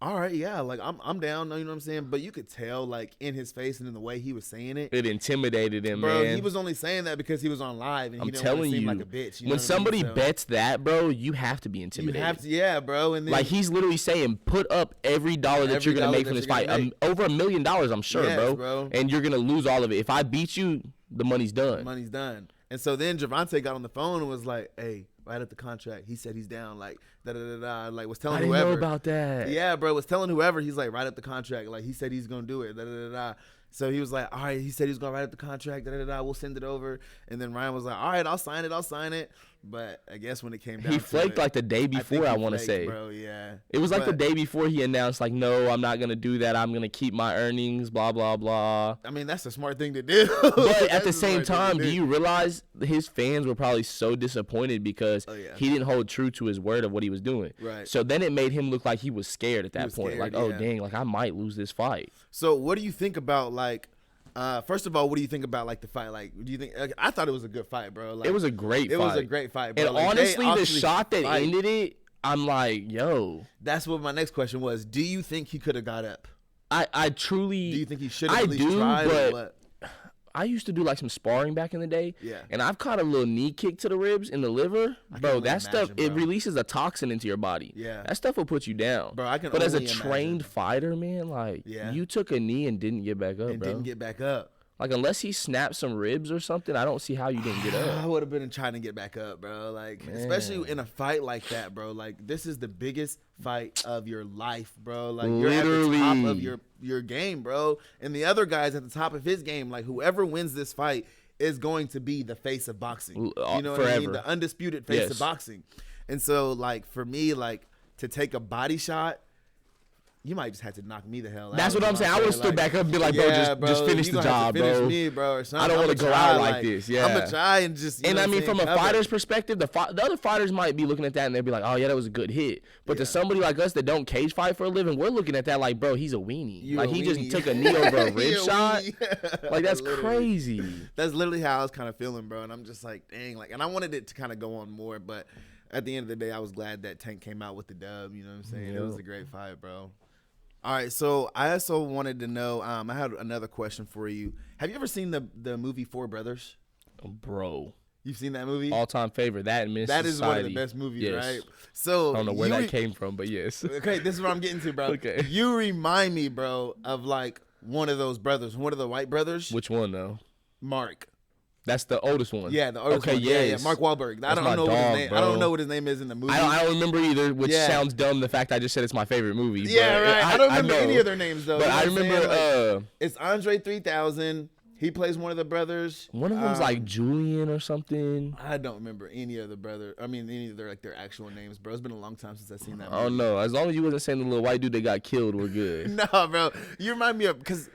all right, yeah, like I'm down, you know what I'm saying? But you could tell like in his face and in the way he was saying it. It intimidated him, bro, man. He was only saying that because he was on live and he didn't want to seem you, like a bitch. You know when somebody bets that, bro, you have to be intimidated. You have to, yeah, bro. And then, like he's literally saying, put up every dollar that you're gonna make from this fight. Over $1 million, I'm sure, yes, bro. And you're gonna lose all of it. If I beat you, the money's done. Money's done. And so then Javante got on the phone and was like, hey, right at the contract, he said he's down, like, da-da-da-da, like, was telling whoever. I didn't know about that. Yeah, bro, was telling whoever, he's like, right at the contract, like, he said he's going to do it, da-da-da-da. So he was like, all right, he said he's going to write up the contract, da-da-da-da, we'll send it over. And then Ryan was like, all right, I'll sign it. But I guess when it came down he flaked like the day before, I want to say. Bro, yeah. It was like the day before he announced, like, no, I'm not going to do that. I'm going to keep my earnings, blah, blah, blah. I mean, that's a smart thing to do. But at the same time, do you realize his fans were probably so disappointed because he didn't hold true to his word of what he was doing. Right. So then it made him look like he was scared at that point. Like, oh, dang, like I might lose this fight. So what do you think about, like, first of all, what do you think about like the fight? Like, do you think? I thought it was a good fight, bro. Like, it was a great fight. It was a great fight, bro. And like, honestly, the shot that ended it, I'm like, yo. That's what my next question was. Do you think he could have got up? I truly. Do you think he should have at least tried? But or what? I used to do like some sparring back in the day. Yeah. And I've caught a little knee kick to the ribs and the liver. Bro, that stuff, it releases a toxin into your body. Yeah. That stuff will put you down. Bro, I can But as a imagine. trained fighter, man, like, you took a knee and didn't get back up, and bro. didn't get back up. Like, unless he snapped some ribs or something, I don't see how you didn't get up. I would have been trying to get back up, bro. Like, especially in a fight like that, bro. Like, this is the biggest fight of your life, bro. Like, you're at the top of your game, bro. And the other guy's at the top of his game. Like, whoever wins this fight is going to be the face of boxing. You know what I mean? The undisputed face of boxing. And so, like, for me, like, to take a body shot, you might just have to knock me the hell out. That's what I'm saying. I would have stood back up and be like, bro, just finish the job, finish bro. Me, bro, or something. I don't want to go out like this. Yeah. I'm going to try and just, and I mean, from a fighter's perspective, the other fighters might be looking at that and they'll be like, oh, yeah, that was a good hit. But to somebody like us that don't cage fight for a living, we're looking at that like, bro, he's a weenie. Like, he just took a knee over a rib shot. Like, that's crazy. That's literally how I was kind of feeling, bro. And I'm just like, dang. Like, and I wanted it to kind of go on more. But at the end of the day, I was glad that Tank came out with the dub. You know what I'm saying? It was a great fight, bro. All right, so I also wanted to know, I had another question for you. Have you ever seen the movie Four Brothers? Bro. You've seen that movie? All-time favorite. That and Miss That is Society. one of the best movies, right? So I don't know where that came from, but yes. Okay, this is what I'm getting to, bro. Okay. You remind me, bro, of like one of those brothers, one of the white brothers. Which one, though? Mark. That's the oldest one. Yeah, the oldest one. Yeah. Mark Wahlberg. I don't know what his name. Bro. I don't know what his name is in the movie. I don't remember either, which sounds dumb. The fact I just said it's my favorite movie. Yeah, right. I don't remember any of their names though. But I remember it's Andre 3000. He plays one of the brothers. One of them's like Julian or something. I don't remember any of the brother. I mean, any of their actual names, bro. It's been a long time since I've seen that movie. Oh no, as long as you wasn't saying the little white dude that got killed, we're good. No, bro. You remind me of because.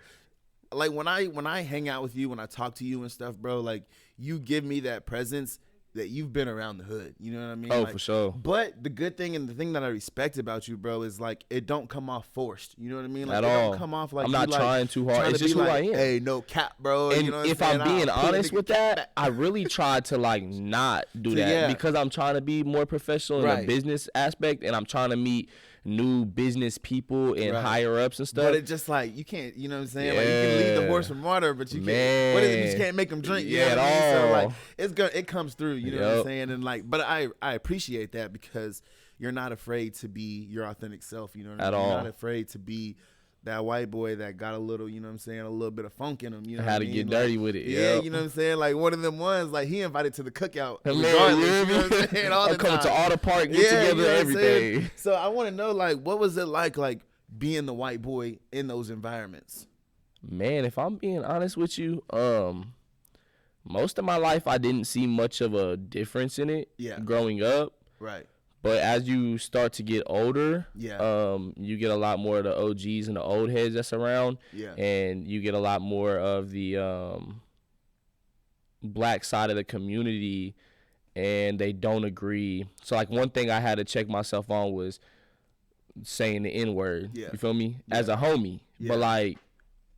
Like when I hang out with you, when I talk to you and stuff, bro, like you give me that presence that you've been around the hood. You know what I mean? Oh, like, for sure. But the good thing and the thing that I respect about you, bro, is like it don't come off forced. You know what I mean? Like At it all. Don't come off like I'm not trying too hard. It's just who I am. Hey, no cap, bro. And you know if I'm being honest with that, I really tried to like not do that because I'm trying to be more professional in the business aspect, and I'm trying to meet new business people and higher ups and stuff. But it's just like you can't, you know what I'm saying? Like you can lead the horse from water, but you can't. What is it? You just can't make them drink. At all. So like it comes through. You know what I'm saying? And like, but I appreciate that because you're not afraid to be your authentic self. You know what I mean? You're not afraid to be that white boy that got a little, you know what I'm saying, a little bit of funk in him. You know how to get dirty with it. Yeah, you know what I'm saying? Like one of them ones, like he invited to the cookout. Regardless, you know what I'm saying? All the coming time. To all the park, get together, you know everything. So I want to know, like, what was it like being the white boy in those environments? Man, if I'm being honest with you, most of my life I didn't see much of a difference in it growing up. Right. But as you start to get older, you get a lot more of the OGs and the old heads that's around, and you get a lot more of the black side of the community, and they don't agree. So, like, one thing I had to check myself on was saying the N-word, you feel me, as a homie. But, like,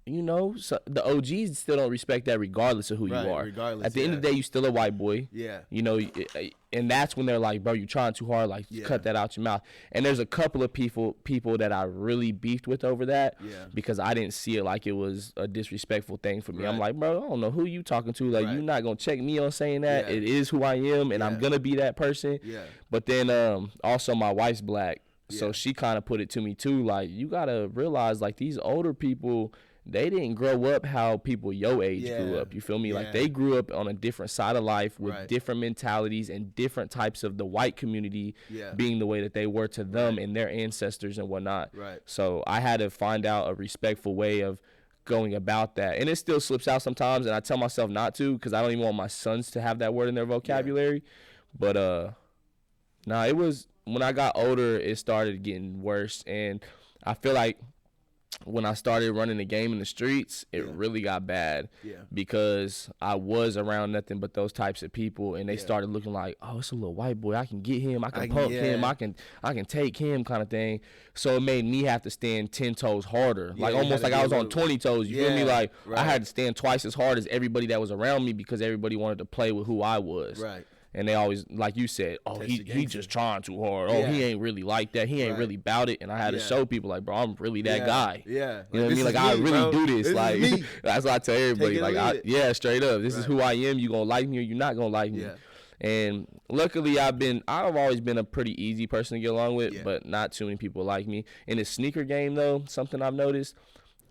you know, so the OGs still don't respect that regardless of who you are. At the end of the day, you still a white boy. Yeah. You know, and that's when they're like, bro, you trying too hard. Like, cut that out your mouth. And there's a couple of people that I really beefed with over that because I didn't see it like it was a disrespectful thing for me. I'm like, bro, I don't know who you talking to. Like, you're not going to check me on saying that. It is who I am, and I'm going to be that person. But then also my wife's black. So she kind of put it to me, too. Like, you got to realize, like, these older people, they didn't grow up how people your age grew up. You feel me? Like, they grew up on a different side of life with different mentalities and different types of the white community being the way that they were to them and their ancestors and whatnot. So I had to find out a respectful way of going about that. And it still slips out sometimes, and I tell myself not to because I don't even want my sons to have that word in their vocabulary. But, it was when I got older, it started getting worse. And I feel like when I started running the game in the streets, it really got bad because I was around nothing but those types of people, and they started looking like, oh, it's a little white boy. I can get him. I can punk him. I can take him kind of thing. So it made me have to stand 10 toes harder, like almost like I was on 20 toes. You feel me? Like I had to stand twice as hard as everybody that was around me because everybody wanted to play with who I was. Right. And they always, like you said, oh, he just trying too hard. Oh, he ain't really like that. He ain't really about it. And I had to show people, like, bro, I'm really that guy. Yeah. You know what I mean? Like, I really do this. Like, that's what I tell everybody. Like, straight up. This is who I am. You going to like me or you not going to like me. And luckily, I've always been a pretty easy person to get along with, but not too many people like me. In the sneaker game, though, something I've noticed,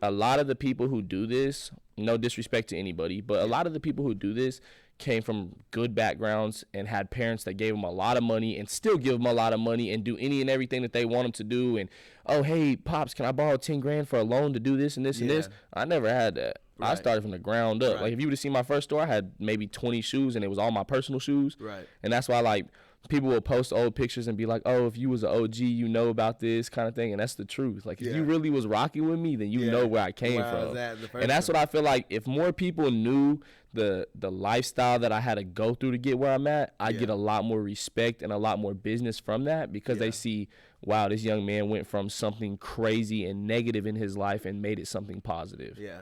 a lot of the people who do this, no disrespect to anybody, but a lot of the people who do this came from good backgrounds and had parents that gave them a lot of money and still give them a lot of money and do any and everything that they want them to do. And, oh, hey, Pops, can I borrow 10 grand for a loan to do this and this and this? I never had that. I started from the ground up. Like, if you would have seen my first store, I had maybe 20 shoes, and it was all my personal shoes. And that's why, like, people will post old pictures and be like, oh, if you was an OG, you know about this kind of thing. And that's the truth. Like, if you really was rocking with me, then you know where I came from. And that's what I feel like. If more people knew the lifestyle that I had to go through to get where I'm at, I get a lot more respect and a lot more business from that because they see, wow, this young man went from something crazy and negative in his life and made it something positive. Yeah.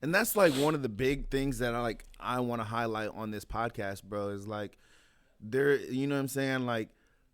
And that's like one of the big things that I want to highlight on this podcast, bro, is like there, you know what I'm saying? Like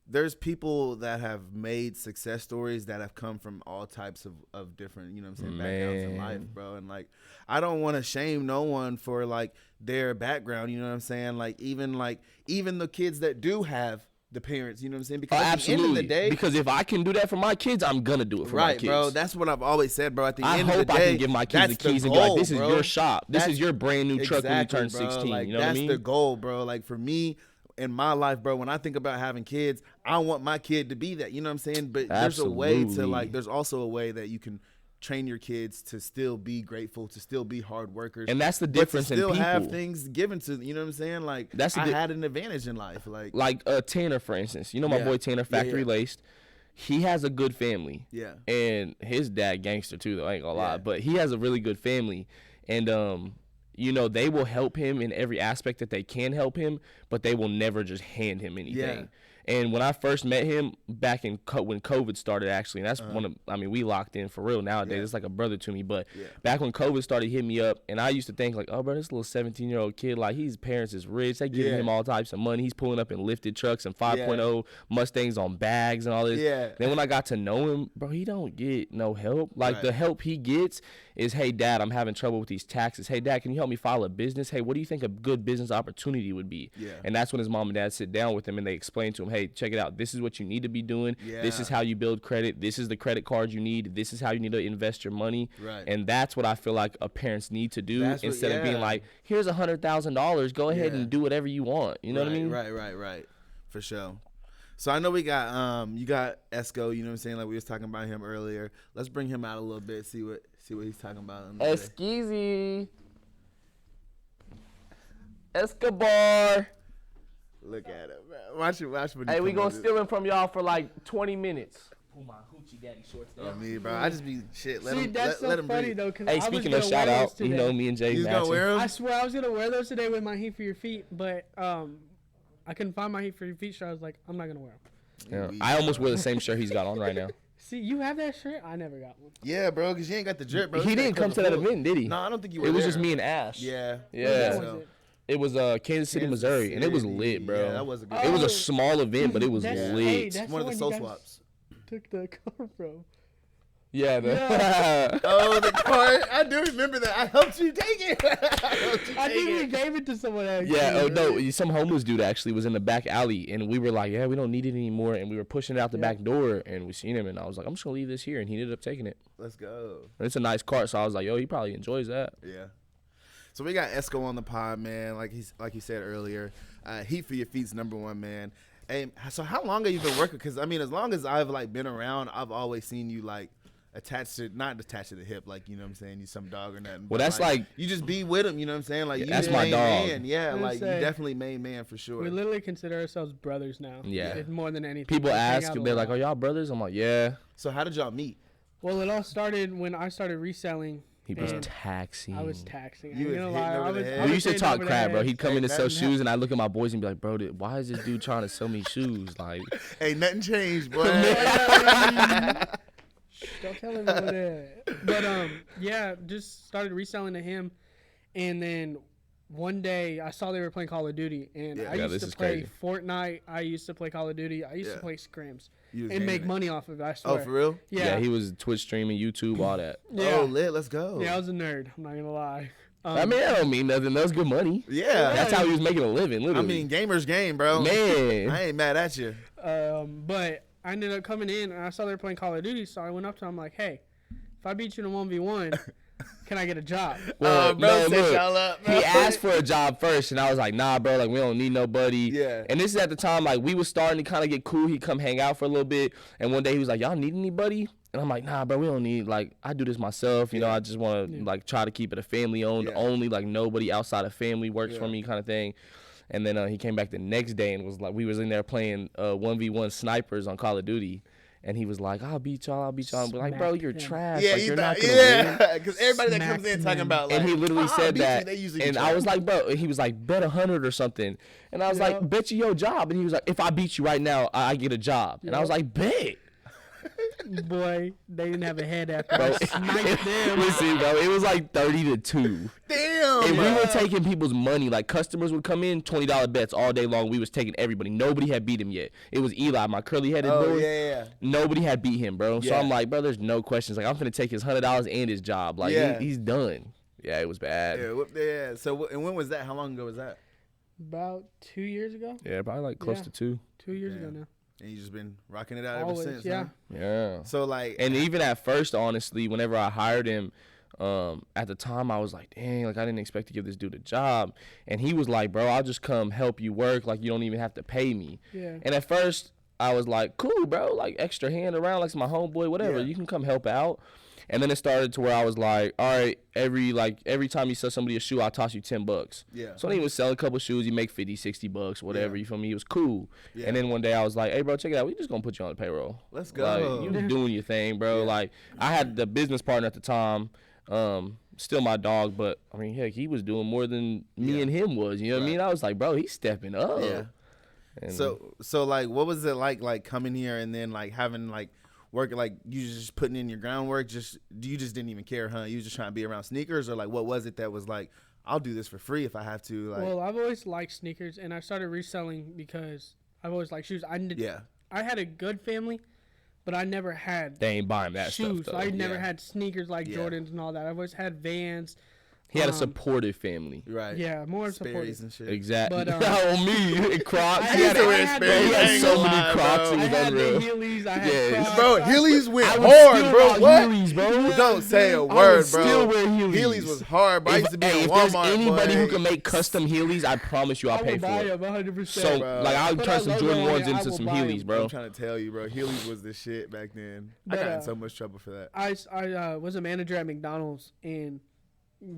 there's people that have made success stories that have come from all types of different, you know what I'm saying, backgrounds in life, bro. And like, I don't want to shame no one for like their background, you know what I'm saying? Like even the kids that do have the parents, you know what I'm saying? Because at the end of the day, because if I can do that for my kids, I'm gonna do it for my kids. Right, bro. That's what I've always said, bro. At the end of the day, I hope I can give my kids the keys and be like, "This is your shop. This is your brand new truck when you turn 16." Like, you know what I mean? That's the goal, bro. Like for me in my life, bro, when I think about having kids, I want my kid to be that. You know what I'm saying? But there's a way to like. There's also a way that you can train your kids to still be grateful, to still be hard workers, and that's the difference in people. Still have things given to, you know what I'm saying? Like I had an advantage in life, like Tanner, for instance. You know my boy Tanner, factory laced. He has a good family. Yeah, and his dad gangster too, though. I ain't gonna lie, but he has a really good family, and you know, they will help him in every aspect that they can help him, but they will never just hand him anything. Yeah. And when I first met him back in when COVID started, actually, and that's we locked in for real nowadays. Yeah. It's like a brother to me. But back when COVID started, hitting me up, and I used to think like, oh, bro, this little 17-year-old kid, like his parents is rich. They giving him all types of money. He's pulling up in lifted trucks and 5.0 Mustangs on bags and all this. Yeah. Then when I got to know him, bro, he don't get no help. Like the help he gets is, hey, Dad, I'm having trouble with these taxes. Hey, Dad, can you help me file a business? Hey, what do you think a good business opportunity would be? Yeah. And that's when his mom and dad sit down with him and they explain to him, hey, check it out. This is what you need to be doing. Yeah. This is how you build credit. This is the credit card you need. This is how you need to invest your money. Right. And that's what I feel like parents need to do instead of being like, here's $100,000. Go ahead and do whatever you want. You know what I mean? Right. For sure. So I know we got you got Esco, you know what I'm saying? Like we was talking about him earlier. Let's bring him out a little bit, see what he's talking about. Eskeezy. Escobar. Look at him, man. Watch what hey, we gonna steal him from y'all for like 20 minutes. Pull my hoochie daddy shorts down. Yeah, me, bro. I just be shit. Let him funny breathe. Though. Hey, speaking of shout out, you know me and Jay matching. Gonna wear them? I swear I was gonna wear those today with my Heat for Your Feet, but I couldn't find my Heat for Your Feet shirt. I was like, I'm not gonna wear them. Yeah, I almost wear the same shirt he's got on right now. See, you have that shirt? I never got one. Yeah, bro, because you ain't got the drip, bro. He didn't come to that event, did he? No, I don't think you were It was there. just me and Ash. Yeah. It was Kansas City, Missouri, and it was lit, bro. Yeah, that was a good It was a small event, but it was lit. Hey, that's one of the soul swaps. Took the car from. Yeah. Oh, the car. I do remember that. I helped you take it. I think we gave it to someone else. Yeah. Oh, no. Some homeless dude actually was in the back alley, and we were like, yeah, we don't need it anymore. And we were pushing it out the back door, and we seen him, and I was like, I'm just going to leave this here. And he ended up taking it. Let's go. And it's a nice cart, so I was like, yo, he probably enjoys that. Yeah. So we got Esco on the pod, man. Like he said earlier, Heat for Your Feet's #1, man. Hey, so how long have you been working? Because I mean, as long as I've like been around, I've always seen you like not attached to the hip, like, you know what I'm saying, you some dog or nothing. Well, that's like you just be with him, you know what I'm saying? Like, that's my dog. Man. Yeah, like you definitely main man for sure. We literally consider ourselves brothers now. Yeah, it's more than anything. People ask, they're like, "Are y'all brothers?" I'm like, "Yeah." So how did y'all meet? Well, it all started when I started reselling. He was taxing. I was taxing. You was we used to talk crap, bro. He'd come in to sell shoes, and I look at my boys and be like, bro, why is this dude trying to sell me shoes? Like, ain't nothing changed, boy. Don't tell everyone that. But, yeah, just started reselling to him. And then one day I saw they were playing Call of Duty. And I used to play Fortnite. I used to play Call of Duty. I used to play Scrims. And make money off of it, I swear. Oh, for real? Yeah, he was Twitch streaming, YouTube, all that. Yeah. Oh, lit. Let's go. Yeah, I was a nerd. I'm not going to lie. I mean, that don't mean nothing. That was good money. Yeah. That's how he was making a living, literally. I mean, gamer's game, bro. Man. I ain't mad at you. But I ended up coming in, and I saw they were playing Call of Duty, so I went up to him like, hey, if I beat you in a 1v1, can I get a job? Well, bro, look, y'all up, bro. He asked for a job first, and I was like, nah, bro, like, we don't need nobody. Yeah. And this is at the time, like, we was starting to kind of get cool. He'd come hang out for a little bit, and one day he was like, y'all need anybody? And I'm like, nah, bro, we don't need, like, I do this myself. You know, I just want to, like, try to keep it a family-owned only. Like, nobody outside of family works for me kind of thing. And then he came back the next day and was like, we was in there playing 1v1 snipers on Call of Duty. And he was like, I'll beat y'all. I'm like, bro, you're trash. Yeah, like, you're not going to win. Because everybody that comes in talking about, like, and he literally said that. And I was like, bro, he was like, bet 100 or something. And I was like, bet you your job. And he was like, if I beat you right now, I get a job. And I was like, bet. Boy, they didn't have a head after I sniped them. Listen, bro, it was like 30-2. Damn. And we were taking people's money. Like, customers would come in, $20 bets all day long. We was taking everybody. Nobody had beat him yet. It was Eli, my curly-headed boy. Yeah. Nobody had beat him, bro. So I'm like, bro, there's no questions. Like, I'm finna take his $100 and his job. Like, he's done. Yeah, it was bad. Yeah. So, and when was that? How long ago was that? About 2 years ago. Yeah, probably like close to 2. 2 years ago now. And you just been rocking it out Always, ever since, yeah. huh? Yeah. So like, and even at first, honestly, whenever I hired him, at the time I was like, dang, like I didn't expect to give this dude a job. And he was like, bro, I'll just come help you work. Like you don't even have to pay me. Yeah. And at first I was like, cool, bro, like extra hand around, like it's my homeboy, whatever. You can come help out. And then it started to where I was like, all right, every time you sell somebody a shoe, I'll toss you $10. Yeah. So then he would sell a couple shoes, you make $50-$60, whatever. You feel me? It was cool. Yeah. And then one day I was like, hey, bro, check it out. We just gonna put you on the payroll. Let's go. Like, you doing your thing, bro. Like I had the business partner at the time, still my dog, but I mean, heck, he was doing more than me and him was. You know what I mean? I was like, bro, he's stepping up. Yeah. And so like, what was it like coming here and then like having like work, like you just putting in your groundwork, you just didn't even care, huh? You was just trying to be around sneakers, or like what was it that was like, I'll do this for free if I have to? Like, well, I've always liked sneakers, and I started reselling because I've always liked shoes. I had a good family, but I never had they ain't buying that shoes. stuff, though. I never had sneakers like Jordans and all that. I've always had Vans. He had a supportive family. Right. Yeah, more supportive. And shit. Exactly. But, on me, Crocs. He had so many Crocs. I had the Heelys. I had Crocs. Bro, Heelys went hard, bro. What? Heelys, bro. Don't say a word, bro. Still wear Heelys. Heelys was hard, bro. I used to be in if Walmart, there's anybody boy. who can make custom Heelys, I promise you I'll pay for it. I will buy them 100%. So, bro. like, I'll turn some Jordan 1s into some Heelys, bro. I'm trying to tell you, bro. Heelys was the shit back then. But, I got in so much trouble for that. I was a manager at McDonald's, and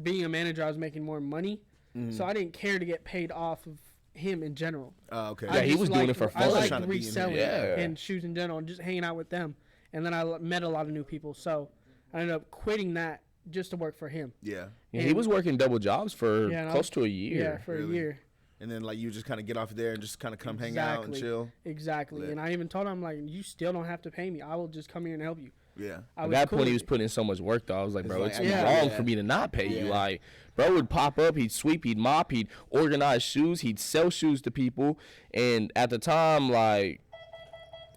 being a manager, I was making more money, so I didn't care to get paid off of him in general. Oh, okay. Yeah, he was doing it for fun. I liked reselling and Yeah. shoes in general, and just hanging out with them. And then I met a lot of new people, so I ended up quitting that just to work for him. Yeah. Yeah, he was working double jobs for close to a year. Yeah, for a year. And then, like, you just kind of get off there and just kind of come hang out and chill. Exactly. Lit. And I even told him, like, you still don't have to pay me. I will just come here and help you. Yeah. At that point, he was putting in so much work, though. I was like, bro, like, it's wrong for me to not pay you. Like, bro would pop up, he'd sweep, he'd mop, he'd organize shoes, he'd sell shoes to people. And at the time, like,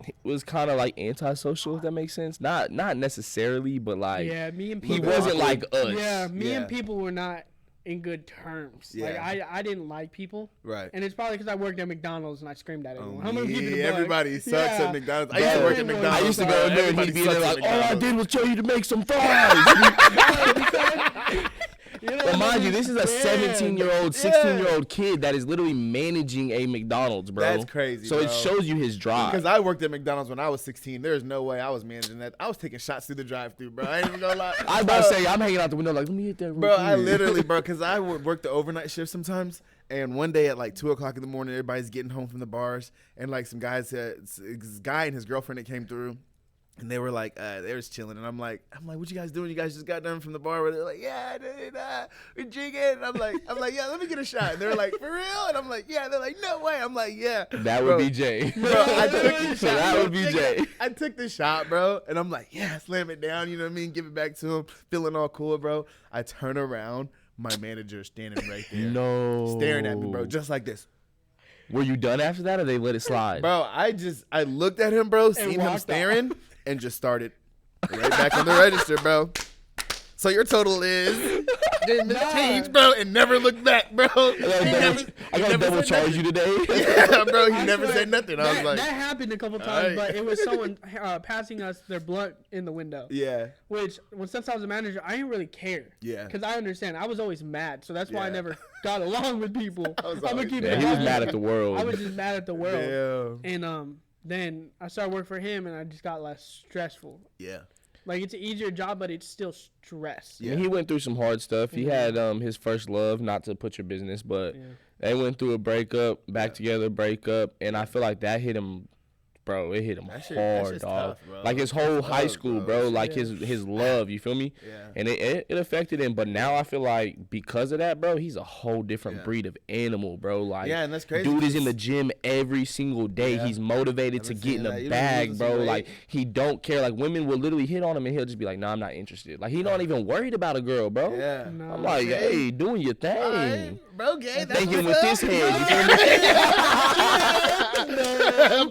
it was kind of like antisocial, if that makes sense. Not necessarily, but like, me and people, he wasn't like us. Yeah, me and people were not in good terms. Yeah. Like, I didn't like people. Right. And it's probably because I worked at McDonald's and I screamed at everyone. I'm gonna keep it a buck. Everybody sucks at McDonald's. I used to work at McDonald's. I used to go in there and he'd be there like, all I did was tell you to make some fries. But mind you, this is a 17-year-old, 16-year-old kid that is literally managing a McDonald's, bro. That's crazy, So bro. it shows you his drive. Because I worked at McDonald's when I was 16. There's no way I was managing that. I was taking shots through the drive-thru, bro. I ain't even gonna lie. I was about to say, I'm hanging out the window like, let me hit that real Bro, quick. I literally, bro, because I would work the overnight shift sometimes. And one day at like 2 o'clock in the morning, everybody's getting home from the bars. And like some guys, this guy and his girlfriend that came through. And they were like, they was chilling, and I'm like, what you guys doing? You guys just got done from the bar. Where they're like, yeah, dude, we're drinking. And I'm like, yeah, let me get a shot. And they're like, for real? And I'm like, yeah. They're like, no way. I'm like, yeah. That would be Jay. Bro, I took the shot. That would be Jay. I took the shot, bro, and I'm like, yeah, slam it down. You know what I mean? Give it back to him. Feeling all cool, bro. I turn around, my manager standing right there, staring at me, bro, just like this. Were you done after that, or they let it slide? Bro, I looked at him, bro, seen him staring, and just started right back on the register, bro. So your total is didn't change, bro, and never looked back, bro. I gotta double charge you today. Yeah, bro, he never said nothing. I was like, that happened a couple times, but it was someone passing us their blunt in the window. Yeah. Which, since I was a manager, I didn't really care. Yeah. Because I understand. I was always mad, so that's why I never got along with people. He was mad at the world. I was just mad at the world. Damn. And then I started working for him, and I just got less stressful. Yeah. Like, it's an easier job, but it's still stress. Yeah, he went through some hard stuff. He had his first love, not to put your business, but they went through a breakup, back together, breakup, and I feel like that hit him, bro. It hit him hard, dog. Tough, like his whole high school, bro. Like his love, you feel me? Yeah. And it affected him, but now I feel like because of that, bro, he's a whole different breed of animal, bro. Like, and that's crazy. Dude is in the gym every single day. He's motivated to get in the bag, bro. Like, he don't care. Like, women will literally hit on him, and he'll just be like, nah, I'm not interested. Like, he not even worried about a girl, bro. Yeah. No. I'm like, hey, doing your thing. Bro, gay. Thinking with this head, you feel me?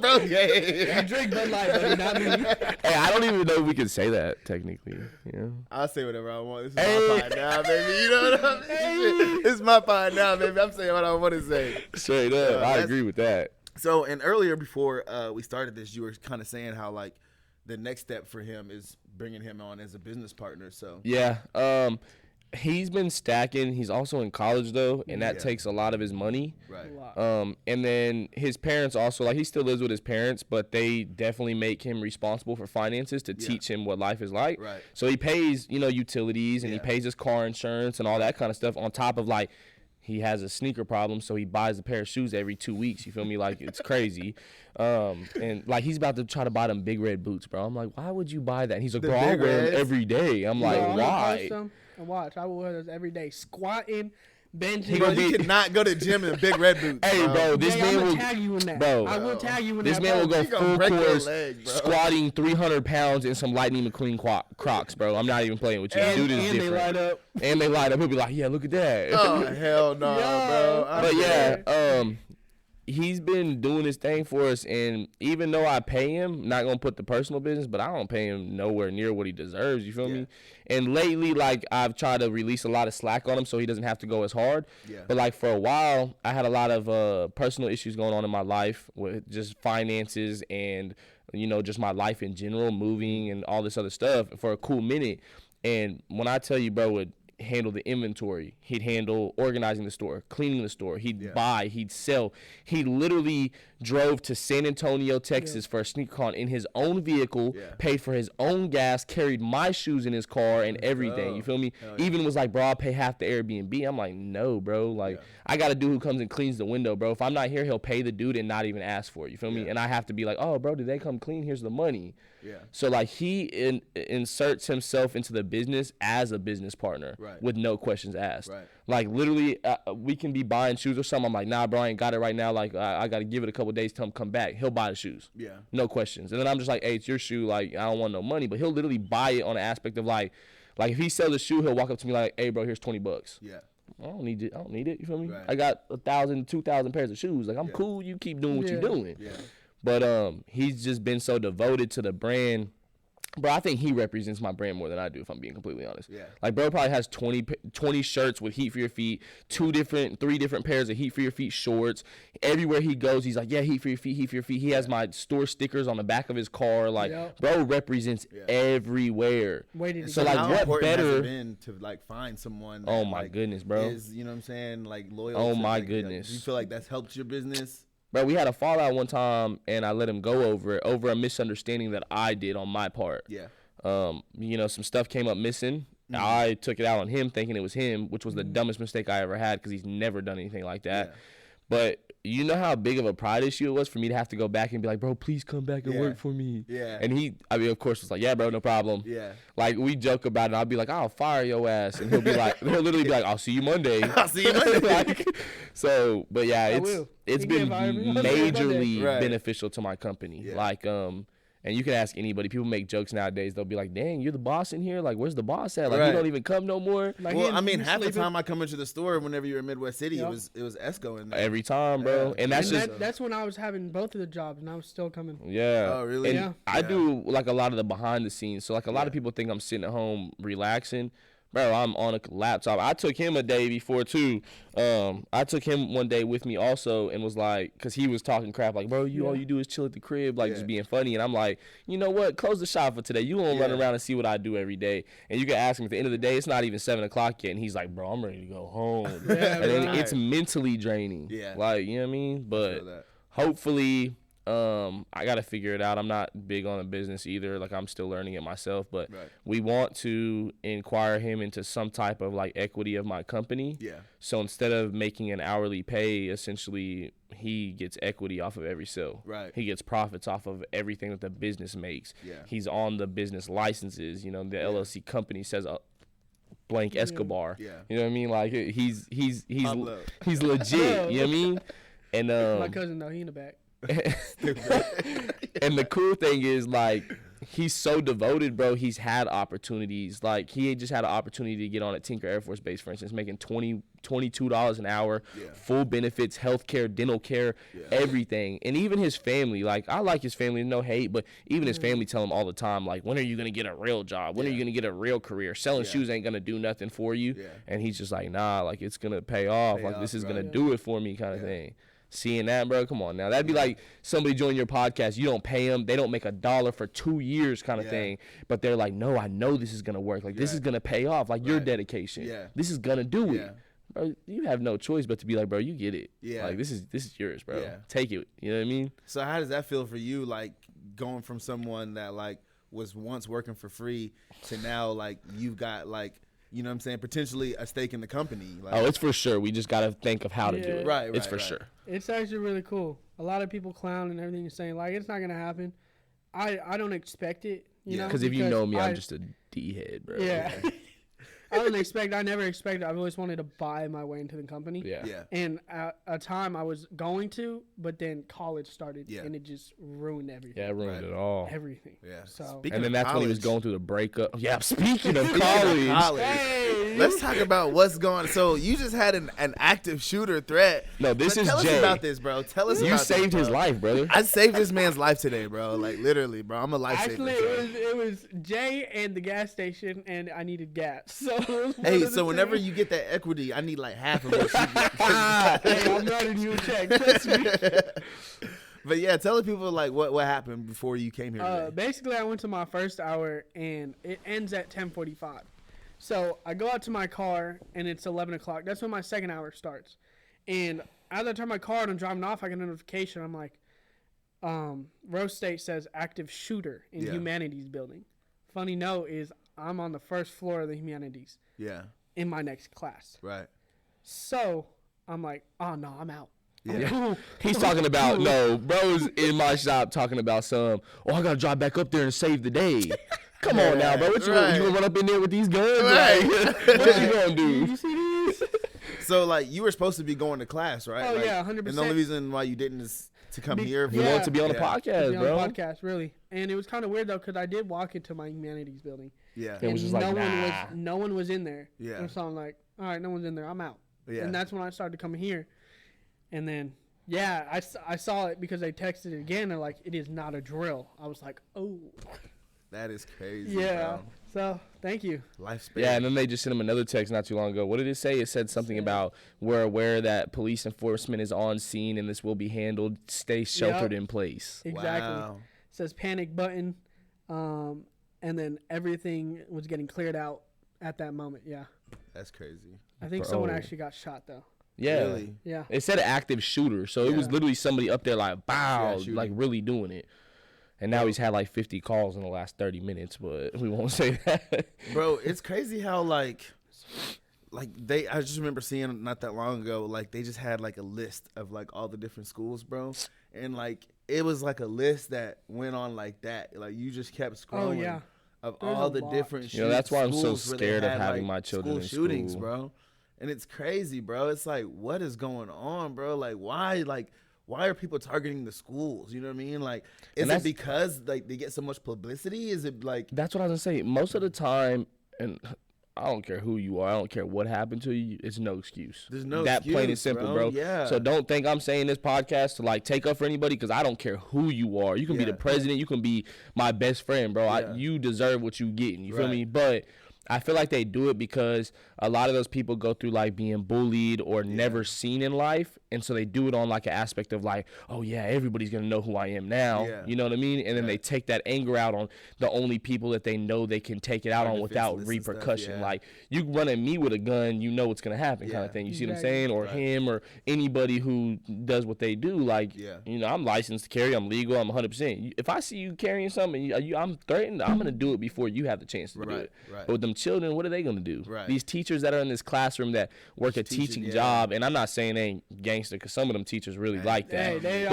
Bro, gay. You drink Bud Light, buddy, not me. Hey, I don't even know if we can say that technically. Yeah. I'll say whatever I want. This is my pod now, baby. You know what I'm saying? This is my pod now, baby. I'm saying what I want to say. Straight up, I agree with that. So, and earlier before we started this, you were kind of saying how like the next step for him is bringing him on as a business partner. So yeah, he's been stacking. He's also in college though, and that takes a lot of his money. Right. And then his parents also, like, he still lives with his parents, but they definitely make him responsible for finances to teach him what life is like. Right. So he pays, utilities, and he pays his car insurance and all that kind of stuff on top of, like, he has a sneaker problem, so he buys a pair of shoes every 2 weeks. You feel me? Like, it's crazy. And like, he's about to try to buy them big red boots, bro. I'm like, why would you buy that? And he's like, bro, I wear them every day. I'm like, why? And watch, I will wear those every day. Squatting, benching. Bro, you cannot go to the gym in big red boots. Hey, bro, this man will tag you in that. Bro, I will tag you in this that. This man will go full course leg, squatting 300 pounds in some Lightning McQueen Crocs, bro. I'm not even playing with you. Dude is different. They light up. And they light up. He'll be like, yeah, look at that. Oh, hell no, bro. But yeah, he's been doing his thing for us, and even though I pay him, not gonna put the personal business, but I don't pay him nowhere near what he deserves. You feel me? And lately, like, I've tried to release a lot of slack on him so he doesn't have to go as hard. But like, for a while, I had a lot of personal issues going on in my life with just finances and just my life in general, moving and all this other stuff for a cool minute. And when I tell you, bro, would handle the inventory, he'd handle organizing the store, cleaning the store, he'd buy, he'd sell. He literally drove to San Antonio, Texas for a sneaker con in his own vehicle, paid for his own gas, carried my shoes in his car and everything. You feel me? Even was like, bro, I'll pay half the Airbnb. I'm like, no, bro. Like, I got a dude who comes and cleans the window, bro. If I'm not here, he'll pay the dude and not even ask for it. You feel me? And I have to be like, oh, bro, did they come clean? Here's the money. So like, he inserts himself into the business as a business partner with no questions asked. Like, literally, we can be buying shoes or something. I'm like, nah, bro, I ain't got it right now. Like, I got to give it a couple days till him come back. He'll buy the shoes. No questions. And then I'm just like, hey, it's your shoe. Like, I don't want no money. But he'll literally buy it on the aspect of like if he sells a shoe, he'll walk up to me like, hey, bro, here's $20. I don't need it. You feel me? I got 1,000, 2,000 pairs of shoes. Like, I'm cool. You keep doing what you're doing. But he's just been so devoted to the brand. Bro, I think he represents my brand more than I do, if I'm being completely honest. Like, bro probably has 20 shirts with Heat for Your Feet, 3 different pairs of Heat for Your Feet shorts. Everywhere he goes, he's like, yeah, Heat for Your Feet, Heat for Your Feet. He has my store stickers on the back of his car. Like, bro represents everywhere. So like, what better has it been to like find someone that, oh my goodness, bro, is, you know what I'm saying, like, loyal? Oh my like, goodness. Do you feel like that's helped your business? Bro, we had a fallout one time, and I let him go over it, over a misunderstanding that I did on my part. Some stuff came up missing. I took it out on him thinking it was him, which was the dumbest mistake I ever had because he's never done anything like that. But you know how big of a pride issue it was for me to have to go back and be like, bro, please come back and work for me. And he, of course, was like, yeah, bro, no problem. Like, we joke about it. I'll be like, I'll fire your ass. And he'll literally be like, I'll see you Monday. I'll see you Monday. But yeah, it's been majorly beneficial to my company. Like, and you can ask anybody. People make jokes nowadays. They'll be like, dang, you're the boss in here? Like, where's the boss at? Like, you don't even come no more? Like, well, I mean, half the time I come into the store, whenever you're in Midwest City, it was Esco in there. Every time, bro. And that's when I was having both of the jobs, and I was still coming. Oh, really? And I do, like, a lot of the behind the scenes. So, like, a lot of people think I'm sitting at home relaxing. Bro, I'm on a laptop. I took him a day before, too. I took him one day with me also and was like, because he was talking crap, like, bro, all you do is chill at the crib, like, just being funny. And I'm like, you know what? Close the shop for today. You won't run around and see what I do every day. And you can ask him at the end of the day, it's not even 7 o'clock yet. And he's like, bro, I'm ready to go home. And then it's mentally draining. Like, you know what I mean? But hopefully... I got to figure it out. I'm not big on the business either. Like, I'm still learning it myself, but we want to inquire him into some type of like equity of my company. So instead of making an hourly pay, essentially he gets equity off of every sale. He gets profits off of everything that the business makes. He's on the business licenses. You know, the LLC company says blank Escobar. You know what I mean? Like, he's legit. You know what I mean? And my cousin though, he in the back. And the cool thing is, like, he's so devoted, bro. He's had opportunities. Like, he just had an opportunity to get on at Tinker Air Force Base, for instance, making $22 an hour, full benefits, health care, dental care, everything. And even his family, like, I like his family, no hate, but even his family tell him all the time, like, when are you going to get a real job? When are you going to get a real career? Selling shoes ain't going to do nothing for you. And he's just like, nah, like, it's going to pay off. Like, this is going to do it for me kind of thing. Seeing that, bro, come on now. That'd be like somebody join your podcast. You don't pay them. They don't make $1 for 2 years kind of thing. But they're like, no, I know this is going to work. Like, this is going to pay off. Like, your dedication. This is going to do it. Bro, you have no choice but to be like, bro, you get it. Like, this is yours, bro. Take it. You know what I mean? So how does that feel for you, like, going from someone that, like, was once working for free to now, like, you've got, like, you know what I'm saying, potentially a stake in the company? Like, oh, it's for sure. We just got to think of how to do it. Right, it's for sure. It's actually really cool. A lot of people clown and everything and saying, like, it's not going to happen. I don't expect it, you know? Because if you know me, I'm just a D-head, bro. Yeah. I never expected. I've always wanted to buy my way into the company. And at a time I was going to, but then college started, and it just ruined everything. Yeah, it ruined it all. Everything. So, and then that's when he was going through the breakup. Yeah, speaking of college. Hey. Let's talk about what's going on. So you just had an active shooter threat. No, this is Tell Jay. us about this, bro. Tell us about this. You saved his life, brother. I saved this man's life today, bro. Like, literally, bro. I'm a lifesaver. Actually, it was Jay and the gas station, and I needed gas. So hey, so whenever you get that equity, I need like half of it. Hey, I'm writing you a check. Trust me. But yeah, tell the people like what happened before you came here today. Basically, I went to my first hour, and it ends at 10:45. So I go out to my car, and it's 11 o'clock. That's when my second hour starts. And as I turn my car on and driving off, I get a notification. I'm like, Rose State says active shooter in Humanities building. Funny note is I'm on the first floor of the Humanities. Yeah. In my next class. Right. So I'm like, oh no, I'm out. Yeah. He's talking about, no, bro's in my shop talking about I gotta drive back up there and save the day. Come on now, bro. What you gonna run up in there with these guns? Right. Like, what you gonna do? You see these? So like you were supposed to be going to class, right? Oh like, yeah, 100%. And the only reason why you didn't is to come here. You wanted to be on the podcast, bro. On the podcast, really. And it was kind of weird though, because I did walk into my Humanities building. Yeah. And it was just like, no one was in there. Yeah. And so I'm like, all right, no one's in there. I'm out. Yeah. And that's when I started coming here. And then, yeah, I saw it because they texted it again. And like, it is not a drill. I was like, oh. That is crazy. Yeah. Bro. So thank you. Lifespan. Yeah, and then they just sent him another text not too long ago. What did it say? It said something about we're aware that police enforcement is on scene and this will be handled. Stay sheltered in place. Exactly. Wow. It says panic button. And then everything was getting cleared out at that moment. Yeah. That's crazy. I think someone actually got shot though. Yeah. Really? Yeah. It said active shooter, so it was literally somebody up there like, bow, like really doing it. And now he's had like 50 calls in the last 30 minutes, but we won't say that. Bro, it's crazy how like I just remember seeing not that long ago, like they just had like a list of like all the different schools, bro. And like it was like a list that went on like that. Like you just kept scrolling. Oh, yeah. Of all the different that's why I'm so schools where scared they of had, having like, my children in shootings, school. bro. And it's crazy, bro. It's like, what is going on, bro? Like, why are people targeting the schools? You know what I mean? Like, is it because like they get so much publicity? Is it like that's what I was gonna say? Most of the time, and I don't care who you are, I don't care what happened to you, it's no excuse. There's no that excuse, plain and simple, bro. Yeah. So don't think I'm saying this podcast to like take up for anybody, because I don't care who you are. You can be the president, you can be my best friend, bro. You deserve what you getting. You feel me? But I feel like they do it because a lot of those people go through like being bullied or never seen in life. And so they do it on like an aspect of like, oh yeah, everybody's going to know who I am now. Yeah. You know what I mean? And then they take that anger out on the only people that they know they can take it out on without repercussion. Like you run at me with a gun, you know what's going to happen kind of thing. You see what I'm saying? Or him or anybody who does what they do. Like, you know, I'm licensed to carry. I'm legal. I'm 100%. If I see you carrying something and I'm threatened, I'm going to do it before you have the chance to do it. But with them children, what are they going to do? These teachers that are in this classroom that work a teaching job, and I'm not saying they ain't gang gangster because some of them teachers really like that. They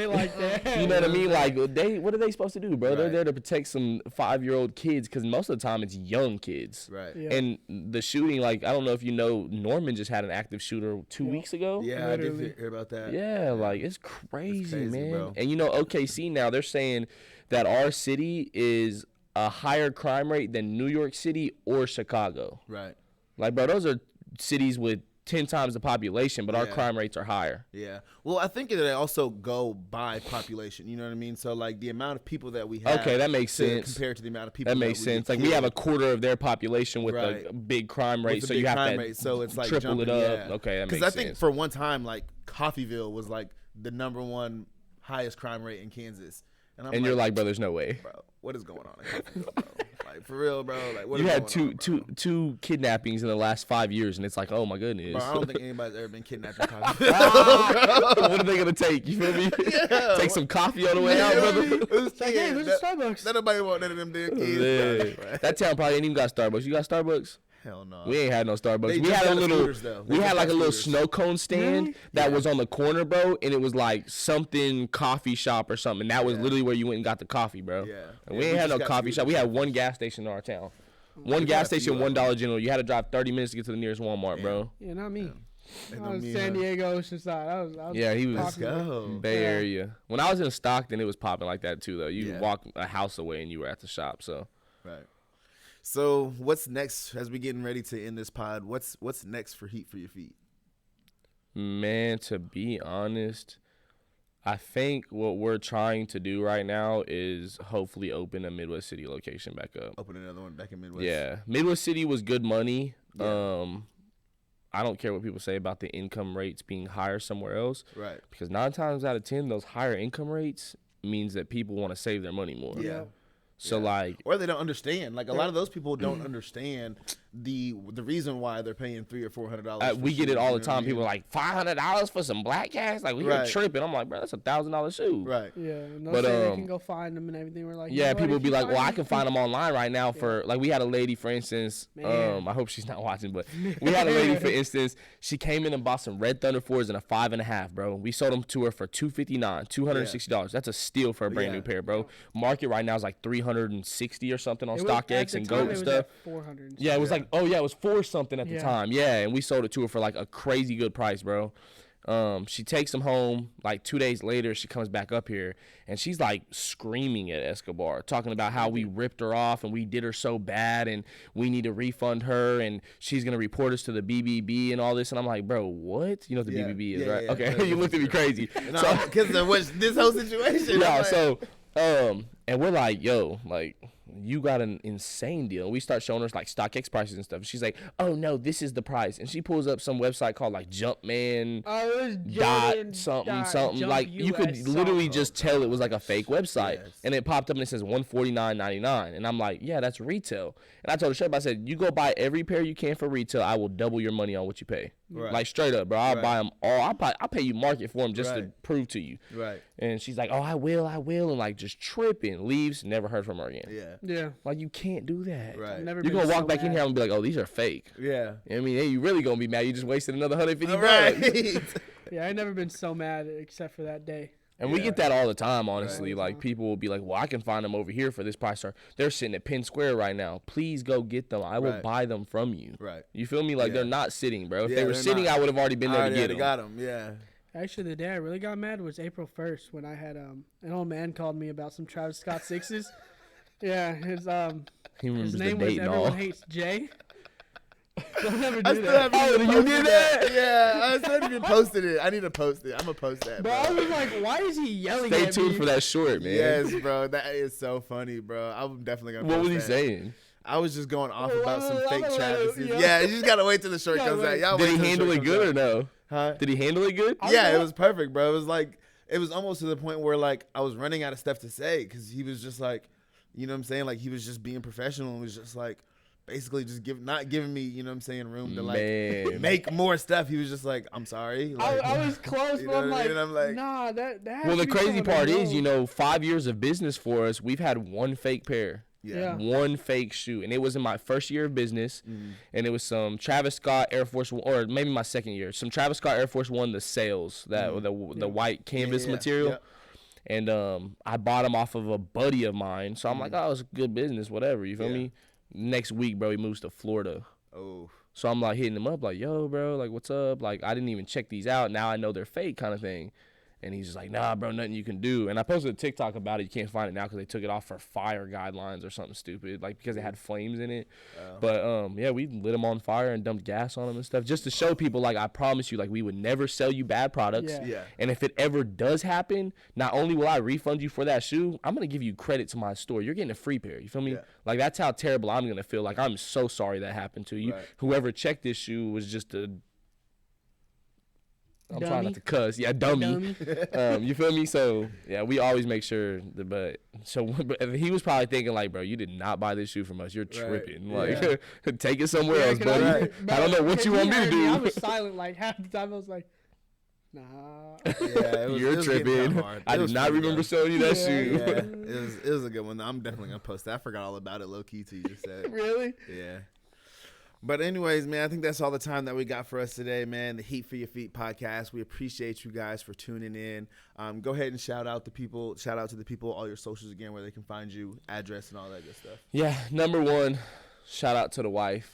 like that. You know what I mean? Like, what are they supposed to do, bro? Right. They're there to protect some 5-year-old kids because most of the time it's young kids. Right. Yeah. And the shooting, like, I don't know if you know, Norman just had an active shooter 2 weeks ago. Yeah, literally. I did hear about that. Yeah, like, it's crazy, man. Bro. And, you know, OKC now, they're saying that our city is a higher crime rate than New York City or Chicago. Right. Like, bro, those are cities with 10 times the population, but our crime rates are higher. Yeah. Well, I think that they also go by population. You know what I mean? So, like, the amount of people that we have. Okay, that makes sense. Compared to the amount of people that makes sense. Like, we have a quarter of their population with a big crime rate, so you have to so it's like triple it up. Yeah. Okay, that makes sense. Because I think for one time, like, Coffeyville was, like, the #1 highest crime rate in Kansas. And you're like, bro, there's no way. Bro, what is going on in Coffeyville, bro? Like, for real, bro. Like, what you is had going on, two kidnappings in the last 5 years, and it's like, oh my goodness. Bro, I don't think anybody's ever been kidnapped in Coffeyville. What are they gonna take? You feel me? Yeah. Take some coffee on the way out, brother. Hey, where's the Starbucks? Nobody want none of them damn kids. That town probably ain't even got Starbucks. You got Starbucks? Hell no. We ain't had no Starbucks. We had a little. We had like a little snow cone stand that was on the corner, bro, and it was like something coffee shop or something. And that was literally where you went and got the coffee, bro. Yeah. And we ain't had no coffee shop. We had one gas station in our town. One gas station, $1 General. You had to drive 30 minutes to get to the nearest Walmart, bro. Yeah, not me. I was San Diego, Oceanside. I was he was Let's go. Bay Area. When I was in Stockton, it was popping like that too, though. You walk a house away and you were at the shop. So. Right. So what's next as we getting ready to end this pod? What's next for Heat for Your Feet? Man, to be honest, I think what we're trying to do right now is hopefully open a Midwest City location back up. Open another one back in Midwest. Yeah. Midwest City was good money. Yeah. I don't care what people say about the income rates being higher somewhere else. Right. Because 9 times out of 10, those higher income rates means that people want to save their money more. Yeah. So like, or they don't understand. Like a lot of those people don't understand the reason why they're paying $300 or $400. We get it all the time. People are like $500 for some black gas. Like we were tripping. I'm like, bro, that's $1,000 shoe. Right. Yeah. But they can go find them and everything. We're like, yeah. People be like, well, I can find them online right now for like. We had a lady, for instance. I hope she's not watching, but we had a lady, for instance. She came in and bought some Red Thunder 4s in a 5.5, bro. We sold them to her for $259, $260. That's a steal for a brand new pair, bro. Market right now is like $360 or something on StockX and Goat and stuff. Yeah, it was like, it was 4 something at the time. Yeah, and we sold it to her for like a crazy good price, bro. She takes them home. Like 2 days later, she comes back up here and she's like screaming at Escobar, talking about how we ripped her off and we did her so bad and we need to refund her and she's gonna report us to the BBB and all this. And I'm like, bro, what? You know what the BBB is, right? Okay, you looked at me crazy. Because of this whole situation. Yeah, so and we're like, yo, like, you got an insane deal. We start showing her like StockX prices and stuff. And she's like, oh no, this is the price. And she pulls up some website called like Jumpman something. Like you could literally just tell it was like a fake website. Yes. And it popped up and it says $149.99. And I'm like, yeah, that's retail. And I told her, I said, you go buy every pair you can for retail. I will double your money on what you pay. Right. Like straight up, bro. I'll buy them all. I'll pay you market for them just to prove to you. Right. And she's like, oh, I will. And like just tripping. Leaves. Never heard from her again. Yeah. Like you can't do that. Right. You're going to walk back in here and be like, oh, these are fake. Yeah. I mean, hey, you really going to be mad. You just wasted another $150. Right. Yeah, I never been so mad except for that day. And we get that all the time, honestly. Like, people will be like, well, I can find them over here for this price. Or they're sitting at Penn Square right now. Please go get them. I will buy them from you. Right. You feel me? Like, they're not sitting, bro. If they were sitting, I would have already been there to get them. Got them, yeah. Actually, the day I really got mad was April 1st when I had an old man called me about some Travis Scott 6s. Yeah, his name was Everyone Hates Jay. Don't ever do that. You did that? Yeah, I still haven't even posted it. I need to post it. I'm gonna post that. Bro, I was like, why is he yelling at me? Stay tuned for that short, man. Yes, bro. That is so funny, bro. I'm definitely gonna post What was he that. saying? I was just going off about some fake Travises. Yeah, you just gotta wait till the short comes out. Y'all Did he handle it good or no? Huh? Did he handle it good? Yeah, it was perfect, bro. It was like, it was almost to the point where like I was running out of stuff to say because he was just like, you know what I'm saying? Like he was just being professional and was just like, basically just not giving me, you know what I'm saying, room to like make more stuff. He was just like, I'm sorry. Like, I was close, but I'm like, nah, that well, the crazy part is, 5 years of business for us, we've had one fake pair. Yeah. One fake shoe. And it was in my first year of business. And it was some Travis Scott Air Force One, or maybe my second year. Some Travis Scott Air Force One, the sales, the white canvas material. And I bought them off of a buddy of mine. So I'm like, oh, it's good business, whatever. You feel me? Next week, bro, he moves to Florida. Oh. So I'm like hitting him up like, yo, bro, like, what's up? Like, I didn't even check these out. Now I know they're fake kind of thing. And he's just like, nah, bro, nothing you can do. And I posted a TikTok about it. You can't find it now because they took it off for fire guidelines or something stupid, like because it had flames in it. But, yeah, we lit them on fire and dumped gas on them and stuff just to show people, like, I promise you, like, we would never sell you bad products. Yeah. And if it ever does happen, not only will I refund you for that shoe, I'm going to give you credit to my store. You're getting a free pair. You feel me? Yeah. Like, that's how terrible I'm going to feel. Like, I'm so sorry that happened to you. Right. Whoever checked this shoe was just a... I'm dummy. trying not to cuss. Yeah, dummy. You feel me? So, yeah, we always make sure. But he was probably thinking, like, bro, you did not buy this shoe from us. You're tripping. Like, take it somewhere else, buddy. I don't know what you want me to do. I was silent, like, half the time. I was like, nah. Yeah, you're tripping. I did not remember selling you that shoe. Yeah, it was a good one. I'm definitely going to post that. I forgot all about it, low-key, till you just said. Really? Yeah. But anyways, man, I think that's all the time that we got for us today, man. The Heat for Your Feet podcast. We appreciate you guys for tuning in. Go ahead and shout out to the people, all your socials again, where they can find you, address, and all that good stuff. Yeah, number one, shout out to the wife.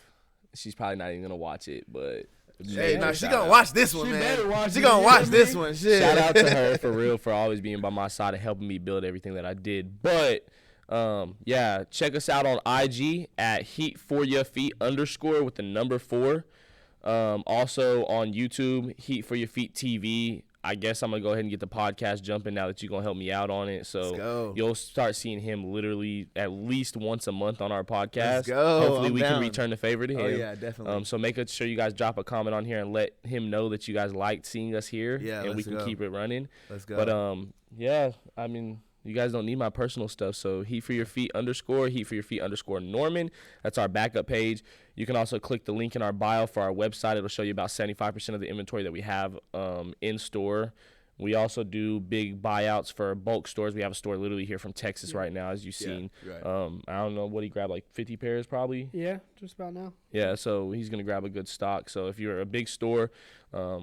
She's probably not even going to watch it, but... Hey, no, she gonna watch this one, man. She gonna watch this one. Shit. Shout out to her, for real, for always being by my side and helping me build everything that I did. But... yeah, check us out on IG at H4YF_ with the number 4. Also on YouTube, Heat for Your Feet TV. I guess I'm going to go ahead and get the podcast jumping now that you're going to help me out on it. So you'll start seeing him literally at least once a month on our podcast. Let's go. Hopefully we can return the favor to him. Oh, yeah, definitely. So make sure you guys drop a comment on here and let him know that you guys liked seeing us here. Yeah, and we can keep it running. Let's go. But, yeah, I mean... You guys don't need my personal stuff, so Heat for Your Feet _ Heat for Your Feet _ Norman. That's our backup page. You can also click the link in our bio for our website. It'll show you about 75% of the inventory that we have in store. We also do big buyouts for bulk stores. We have a store literally here from Texas right now, as you've seen. Right. I don't know what he grabbed, like 50 pairs probably. Yeah, just about now. Yeah, so he's going to grab a good stock. So if you're a big store,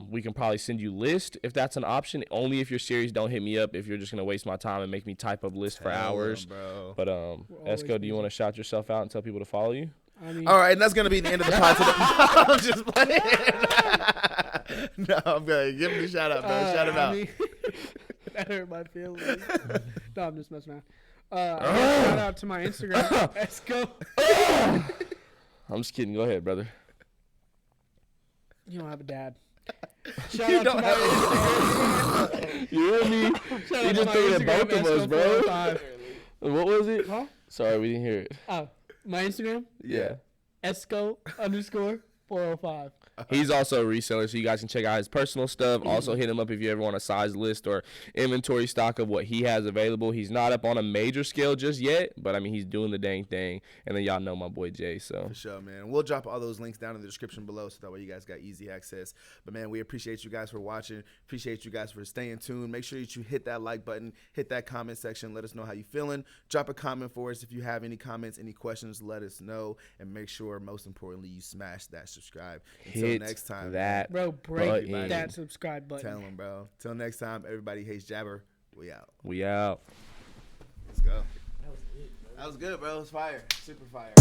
we can probably send you list if that's an option. Only if you're serious, don't hit me up if you're just going to waste my time and make me type up lists for hours. Bro. But Esco, do you want to shout yourself out and tell people to follow you? I mean, all right, and that's going to be the end of the pod today. I'm just playing. No, I'm going to give him a shout out, bro. Shout him out. That hurt my feelings. No, I'm just messing around. Shout out to my Instagram. Let's go. I'm just kidding. Go ahead, brother. You don't have a dad. Shout out to my Instagram. You hear me? You just threw it at both of us, bro. What was it? Huh? Sorry, we didn't hear it. Oh, my Instagram? Yeah. Esco _405. He's also a reseller, so you guys can check out his personal stuff. Also, hit him up if you ever want a size list or inventory stock of what he has available. He's not up on a major scale just yet, but, I mean, he's doing the dang thing. And then y'all know my boy Jay. So for sure, man. We'll drop all those links down in the description below so that way you guys got easy access. But, man, we appreciate you guys for watching. Appreciate you guys for staying tuned. Make sure that you hit that like button, hit that comment section. Let us know how you feeling. Drop a comment for us. If you have any comments, any questions, let us know. And make sure, most importantly, you smash that subscribe. Until next time, that bro, break that subscribe button. Tell them, bro. Till next time, everybody hates Jabber. We out. We out. Let's go. That was good, bro. It was fire. Super fire.